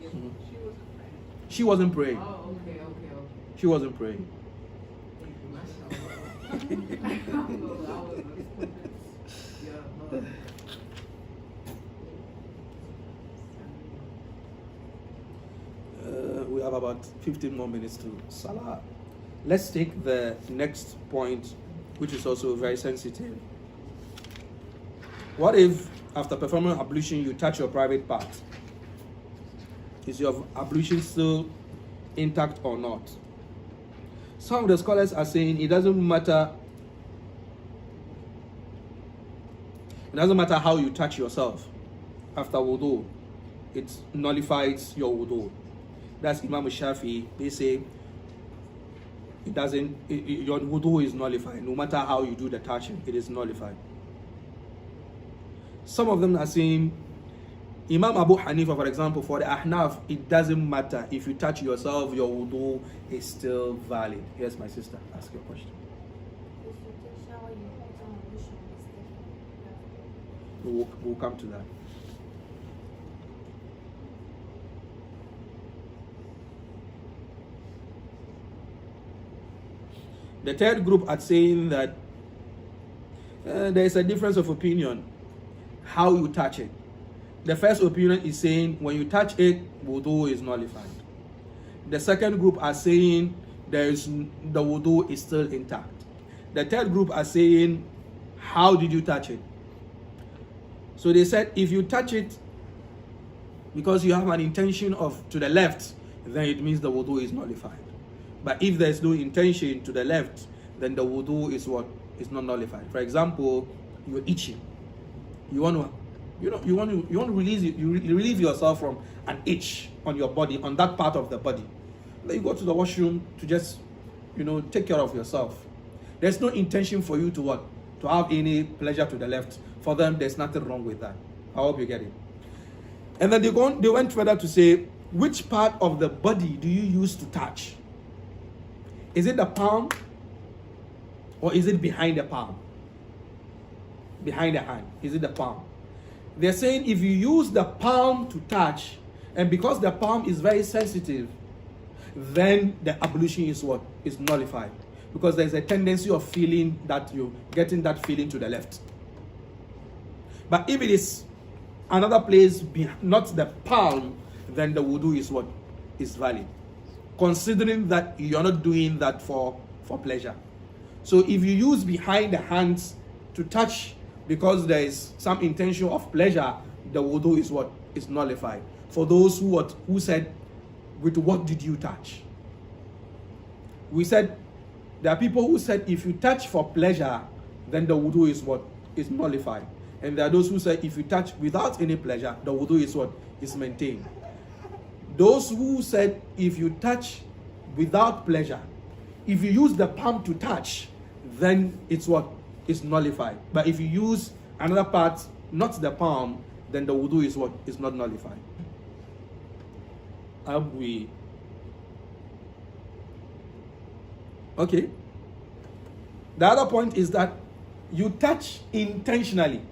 Mm-hmm.
She wasn't praying.
Oh, okay.
She wasn't praying. We have about 15 more minutes to Salah. Let's take the next point, which is also very sensitive. What if, after performing ablution, you touch your private part? Is your ablution still intact or not? Some of the scholars are saying it doesn't matter. It doesn't matter how you touch yourself after wudu. It nullifies your wudu. That's Imam Shafi. They say it doesn't, your wudu is nullified. No matter how you do the touching, it is nullified. Some of them are saying, Imam Abu Hanifa, for example, for the Ahnaf, it doesn't matter. If you touch yourself, your wudu is still valid. Yes, my sister, ask your question.
If you take shower, you put on ablution, it's different.
We'll come to that. The third group are saying that there is a difference of opinion how you touch it. The first opinion is saying when you touch it, wudu is nullified. The second group are saying the wudu is still intact. The third group are saying, how did you touch it? So they said if you touch it because you have an intention of to the left, then it means the wudu is nullified. But if there is no intention to the left, then the wudu is what is not nullified. For example, you're itching. You want to relieve yourself from an itch on your body, on that part of the body. Then you go to the washroom to just, take care of yourself. There's no intention for you to what? To have any pleasure to the left. For them, there's nothing wrong with that. I hope you get it. And then they went further to say, which part of the body do you use to touch? Is it the palm? Or is it behind the palm? Behind the hand. Is it the palm? They're saying if you use the palm to touch, and because the palm is very sensitive, then the ablution is what? Is nullified. Because there's a tendency of feeling that you're getting that feeling to the left. But if it is another place, not the palm, then the wudu is what? Is valid. Considering that you're not doing that for pleasure. So if you use behind the hands to touch because there is some intention of pleasure, the wudu is what? Is nullified. For those who said, with what did you touch? We said, there are people who said if you touch for pleasure, then the wudu is what? Is nullified. And there are those who say if you touch without any pleasure, the wudu is what? Is maintained. Those who said if you touch without pleasure, if you use the palm to touch, then it's what? Is nullified. But if you use another part, not the palm, then the wudu is what? Is not nullified. Okay. The other point is that you touch intentionally.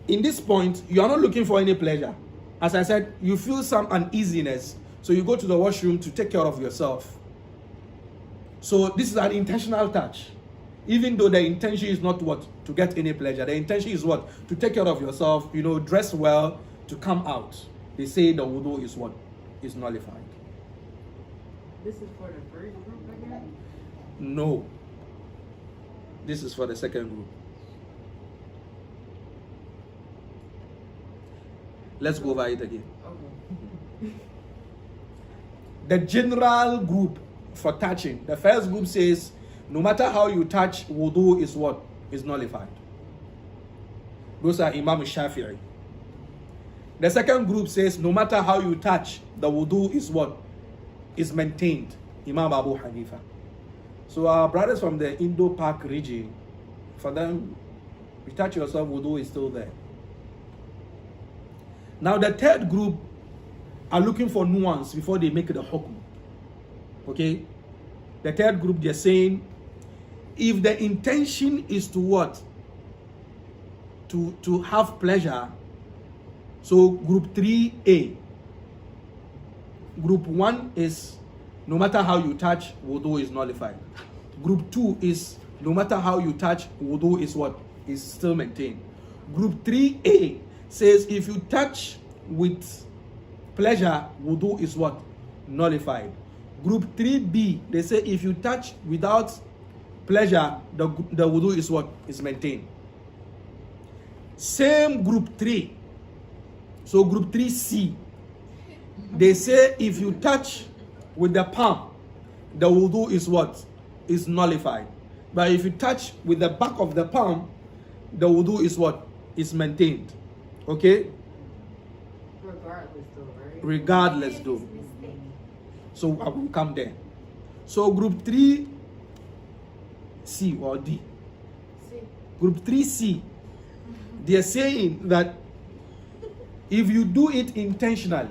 In this point, you are not looking for any pleasure. As I said, you feel some uneasiness, so you go to the washroom to take care of yourself. So this is an intentional touch. Even though the intention is not what? To get any pleasure. The intention is what? To take care of yourself, dress well, to come out. They say the wudu is what? Is nullified.
This is for the first group again?
No. This is for the second group. Let's go over it again.
Okay.
The general group for touching. The first group says, no matter how you touch, wudu is what? Is nullified. Those are Imam Shafi'i. The second group says, no matter how you touch, the wudu is what? Is maintained. Imam Abu Hanifa. So our brothers from the Indo-Pak region, for them, you touch yourself, wudu is still there. Now the third group are looking for nuance before they make the hukm. Okay? The third group, they're saying, if the intention is to what? To have pleasure. So group 3A. Group 1 is, no matter how you touch, wudu is nullified. Group 2 is, no matter how you touch, wudu is what? Is still maintained. Group 3A says if you touch with pleasure, wudu is what? Nullified. Group 3B, they say if you touch without pleasure, the wudu is what? Is maintained. Same group 3. So group 3C, they say if you touch with the palm, the wudu is what? Is nullified. But if you touch with the back of the palm, the wudu is what? Is maintained. Okay?
Regardless though, right?
Regardless though. So I will come there. So group 3C or D. Group 3C, they are saying that if you do it intentionally,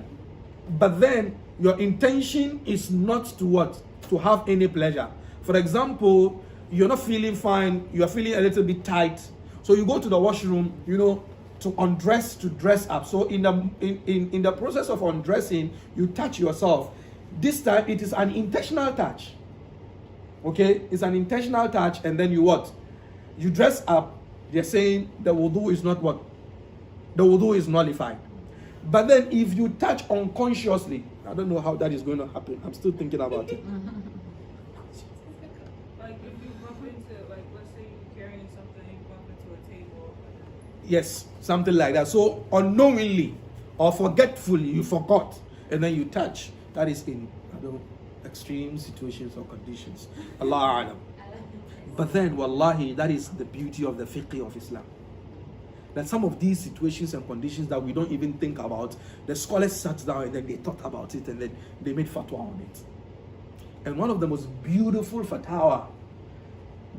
but then your intention is not to what? To have any pleasure. For example, you're not feeling fine, you're feeling a little bit tight. So you go to the washroom, to undress, to dress up. So in the process of undressing, you touch yourself. This time it is an intentional touch. Okay? It's an intentional touch, and then you what? You dress up. They're saying the wudu is not what? The wudu is nullified. But then if you touch unconsciously, I don't know how that is going to happen. I'm still thinking about it.
Like if you bump into, like, let's say you're carrying something, you bump into a table.
Yes, something like that. So unknowingly or forgetfully, you forgot, and then you touch. That is in, extreme situations or conditions. Allah Alam. But then, wallahi, that is the beauty of the fiqh of Islam. That some of these situations and conditions that we don't even think about, the scholars sat down and then they thought about it and then they made fatwa on it. And one of the most beautiful fatwa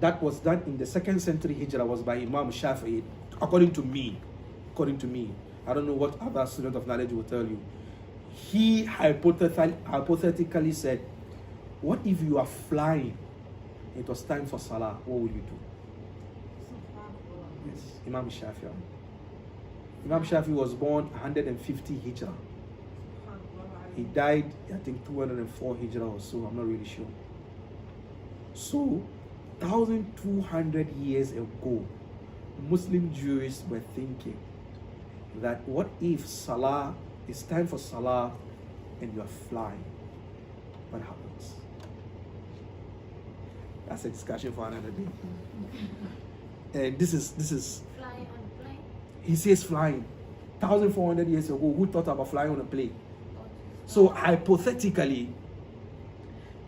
that was done in the 2nd century Hijrah was by Imam Shafi'i, according to me. I don't know what other student of knowledge will tell you. He hypothetically said, what if you are flying? It was time for Salah. What would you do? Yes, Imam Shafi'i. Imam Shafi'i was born 150 Hijrah. He died, I think, 204 Hijrah or so. I'm not really sure. So, 1,200 years ago, Muslim Jews were thinking that what if Salah, it's time for Salah and you are flying? What happens? That's a discussion for another day. And this is
Flying on a plane.
he says flying. 1,400 years ago, who thought about flying on a plane? So hypothetically,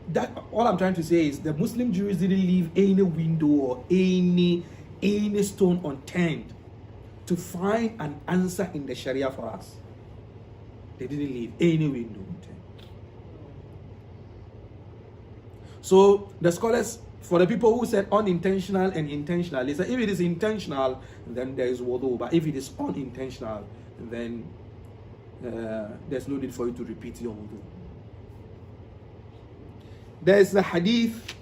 that all I'm trying to say is the Muslim Jews didn't leave any window or any stone unturned to find an answer in the Sharia for us. They didn't leave any window unturned. So the scholars, for the people who said unintentional and intentional, they said if it is intentional, then there is wudu. But if it is unintentional, then there's no need for you to repeat your wudu. There is the hadith.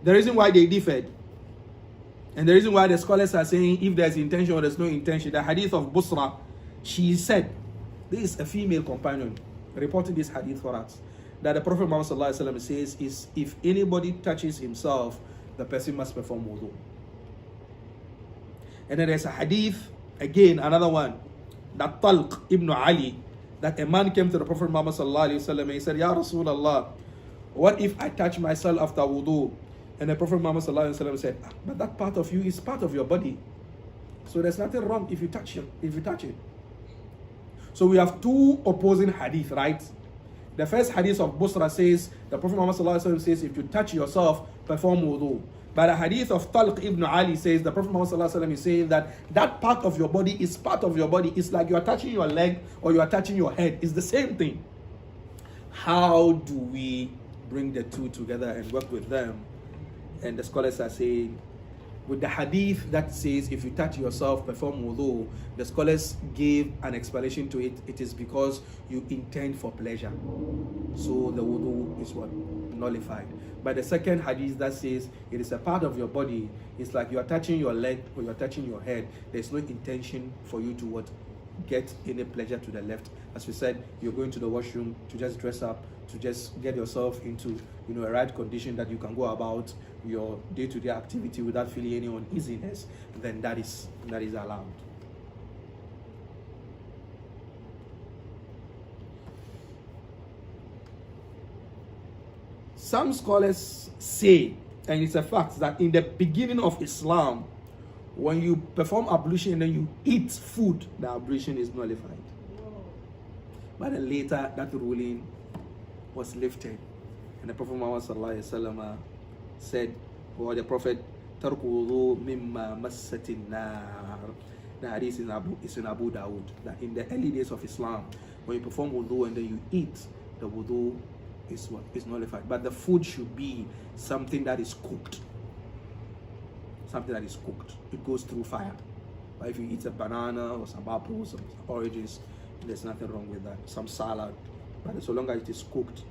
The reason why they differed, and the reason why the scholars are saying if there's intention or there's no intention, the hadith of Busra, she said, this is a female companion reporting this hadith for us, that the Prophet Muhammad says is if anybody touches himself, the person must perform wudu. And then there's a hadith, again, another one, that Talq ibn Ali, that a man came to the Prophet Muhammad and he said, Ya Rasulullah, what if I touch myself after wudu? And the Prophet Muhammad said, but that part of you is part of your body. So there's nothing wrong if you touch it. So we have two opposing hadith, right? The first hadith of Busra says, the Prophet Muhammad says, if you touch yourself, perform wudu. But the hadith of Talq ibn Ali says, the Prophet Muhammad is saying that part of your body is part of your body. It's like you are touching your leg or you are touching your head. It's the same thing. How do we bring the two together and work with them? And the scholars are saying, with the hadith that says if you touch yourself, perform wudu, the scholars gave an explanation to it. It is because you intend for pleasure. So the wudu is what? Nullified. But the second hadith that says it is a part of your body, it's like you are touching your leg or you are touching your head. There's no intention for you to what? Get any pleasure to the left. As we said, you're going to the washroom to just dress up, to just get yourself into a right condition that you can go about your day-to-day activity without feeling any uneasiness, then that is allowed. Some scholars say, and it's a fact, that in the beginning of Islam, when you perform ablution and then you eat food, the ablution is nullified. But then later, that ruling was lifted. And the Prophet Muhammad said, or the Prophet, تَرْكُ وُضُوء مِمَّا مَسَّتِ النَّارِ. The hadith is in Abu Dawud, that in the early days of Islam, when you perform wudu and then you eat, the wudu is what is nullified. But the food should be something that is cooked. Something that is cooked. It goes through fire. But if you eat a banana or some apples, some oranges, there's nothing wrong with that. Some salad, but so long as it is cooked.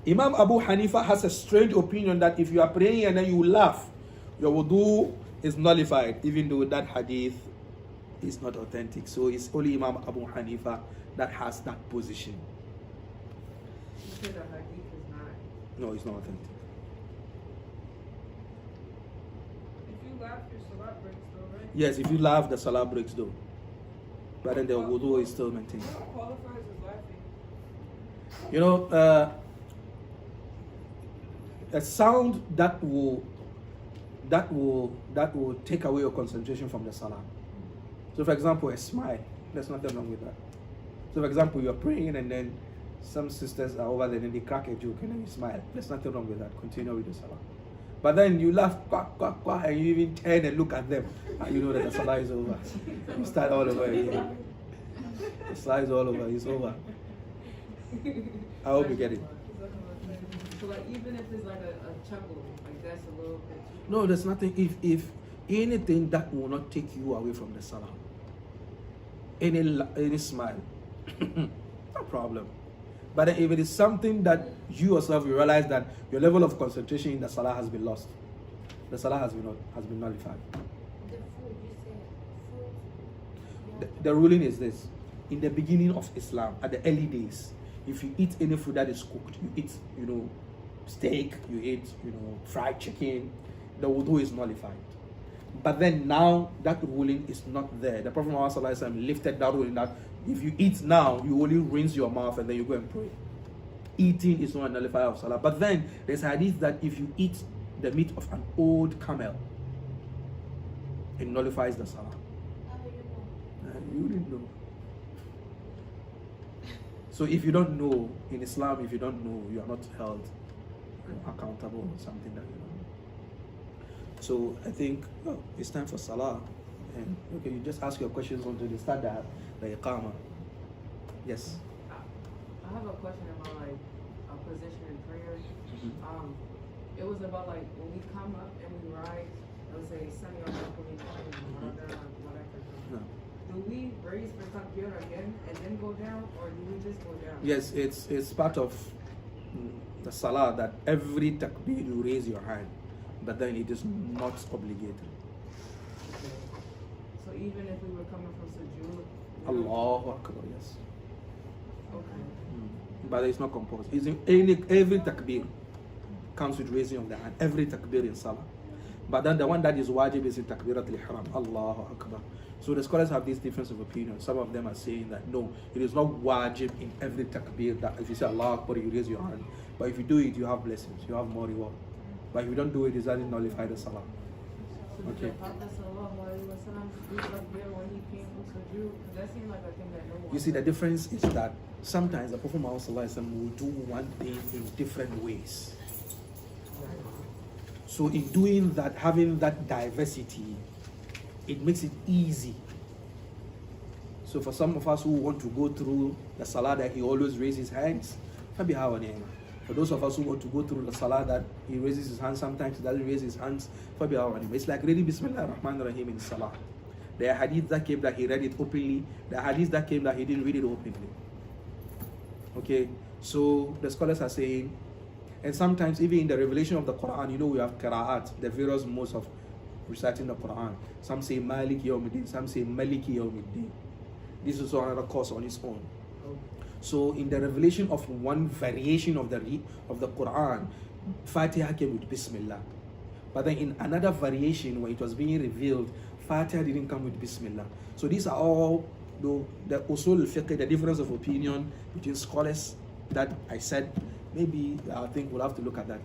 Imam Abu Hanifa has a strange opinion that if you are praying and then you laugh, your wudu is nullified, even though that hadith is not authentic. So it's only Imam Abu Hanifa that has that position.
You said the hadith is not.
No, it's not authentic.
If you laugh, your salat breaks though, right?
Yes, if you laugh, the salah breaks though. But then the wudu is still maintained.
What qualifies as laughing?
You know, a sound that will take away your concentration from the salah. So for example, a smile, there's nothing wrong with that. So for example, you're praying and then some sisters are over there and they crack a joke and then you smile. There's nothing wrong with that. Continue with the salah. But then you laugh, quack, quack, quack, and you even turn and look at them, and you know that the salah is over. You start all over again. The salah is all over. It's over. I hope you get it.
So like even if it's like a chuckle, like that's a little bit.
No, there's nothing. If anything that will not take you away from the salah, any smile, no problem. But if it is something that you yourself you realize that your level of concentration in the salah has been lost, the salah has been nullified.
The food, you said food.
The ruling is this: in the beginning of Islam, at the early days, if you eat any food that is cooked, you eat, steak, you eat, fried chicken, the wudu is nullified. But then now that ruling is not there. The Prophet Muhammad Sallallahu Alaihi Wasallam lifted that ruling that if you eat now, you only rinse your mouth and then you go and pray. Eating is not a nullifier of salah. But then there's a hadith that if you eat the meat of an old camel, it nullifies the salah.
How do you know?
You didn't know. So if you don't know, in Islam, if you don't know, you are not held accountable for something that you don't know. So I think it's time for salah. And okay, you just ask your questions until they start the iqamah. Yes.
I have a question about like a position in prayer. It was about like when we come up and we rise, let's say Sunday or whatever.
No.
Do we raise for takbir again and then go down, or do we just go down?
Yes, it's part of the salah that every takbir you raise your hand, but then it is not obligatory.
Okay. So even if we were coming from sujood,
Allahu Akbar, yes.
Okay.
But it's not compulsory. Every takbir comes with raising of the hand. Every takbir in salah. But then the one that is wajib is in takbirat al-ihram. Allahu Akbar. So the scholars have this difference of opinion. Some of them are saying that no, it is not wajib in every takbir that if you say Allahu Akbar, you raise your hand. But if you do it, you have blessings, you have more reward. But if you don't do it, it doesn't nullify the salah.
So
Okay.
did the Prophet sallallahu alaihi wasallam do takbir when he came from sujood? Because that seems like a thing that no one.
You see, the difference is that sometimes the Prophet Muhammad Sallallahu Alaihi Wasallam will do one thing in different ways. So in doing that, having that diversity, it makes it easy. So for some of us who want to go through the salah that he always raises his hands, maybe how an aim. For those of us who want to go through the salah that he raises his hands, sometimes he doesn't raise his hands, maybe how an aim. It's like reading Bismillah ar-Rahman ar-Rahim in salah. There are hadith that came that he read it openly. There are hadith that came that he didn't read it openly. Okay, so the scholars are saying, and sometimes even in the revelation of the Quran, we have qira'at, the various modes of reciting the Quran. Some say Malik Yawmiddin, some say Maliki Yawmiddin. This is also another course on its own. So in the revelation of one variation of the Quran, Fatiha came with Bismillah. But then in another variation, when it was being revealed, Fatiha didn't come with Bismillah. So these are all the usul al-fiqh, the difference of opinion between scholars that I said. Maybe I think we'll have to look at that.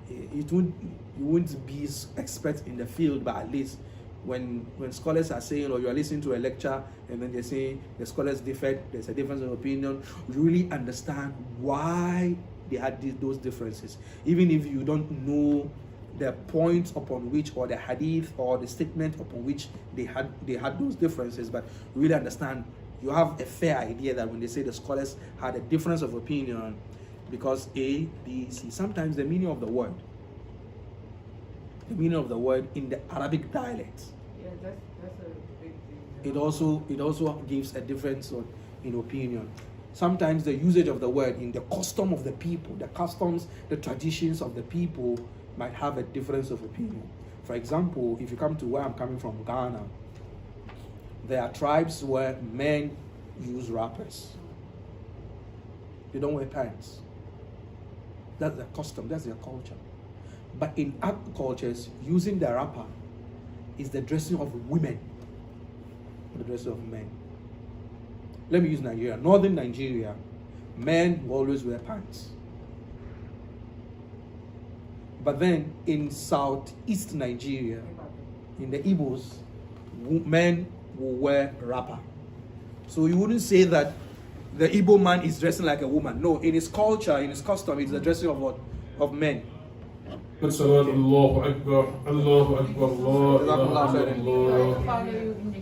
You won't be expert in the field, but at least when scholars are saying, or you are listening to a lecture and then they say the scholars differed, there's a difference of opinion, you really understand why they had those differences. Even if you don't know the points upon which, or the hadith or the statement upon which they had those differences, but you really understand you have a fair idea that when they say the scholars had a difference of opinion because A, B, C, sometimes the meaning of the word in the Arabic dialect,
Yeah, that's a big thing.
it also gives a difference in opinion. Sometimes the usage of the word in the custom of the people, the customs, the traditions of the people might have a difference of opinion. For example, if you come to where I'm coming from, Ghana, there are tribes where men use wrappers. They don't wear pants. That's their custom, that's their culture. But in other cultures, using the wrapper is the dressing of women, the dressing of men. Let me use Nigeria. Northern Nigeria, men will always wear pants. But then in southeast Nigeria, in the Igbos, men will wear wrapper. So you wouldn't say that the Igbo man is dressing like a woman. No, in his culture, in his custom, it's the dressing of what? Of men.
Allahu Akbar, Allahu Akbar, Allah, Allah, Allah.
Follow you in the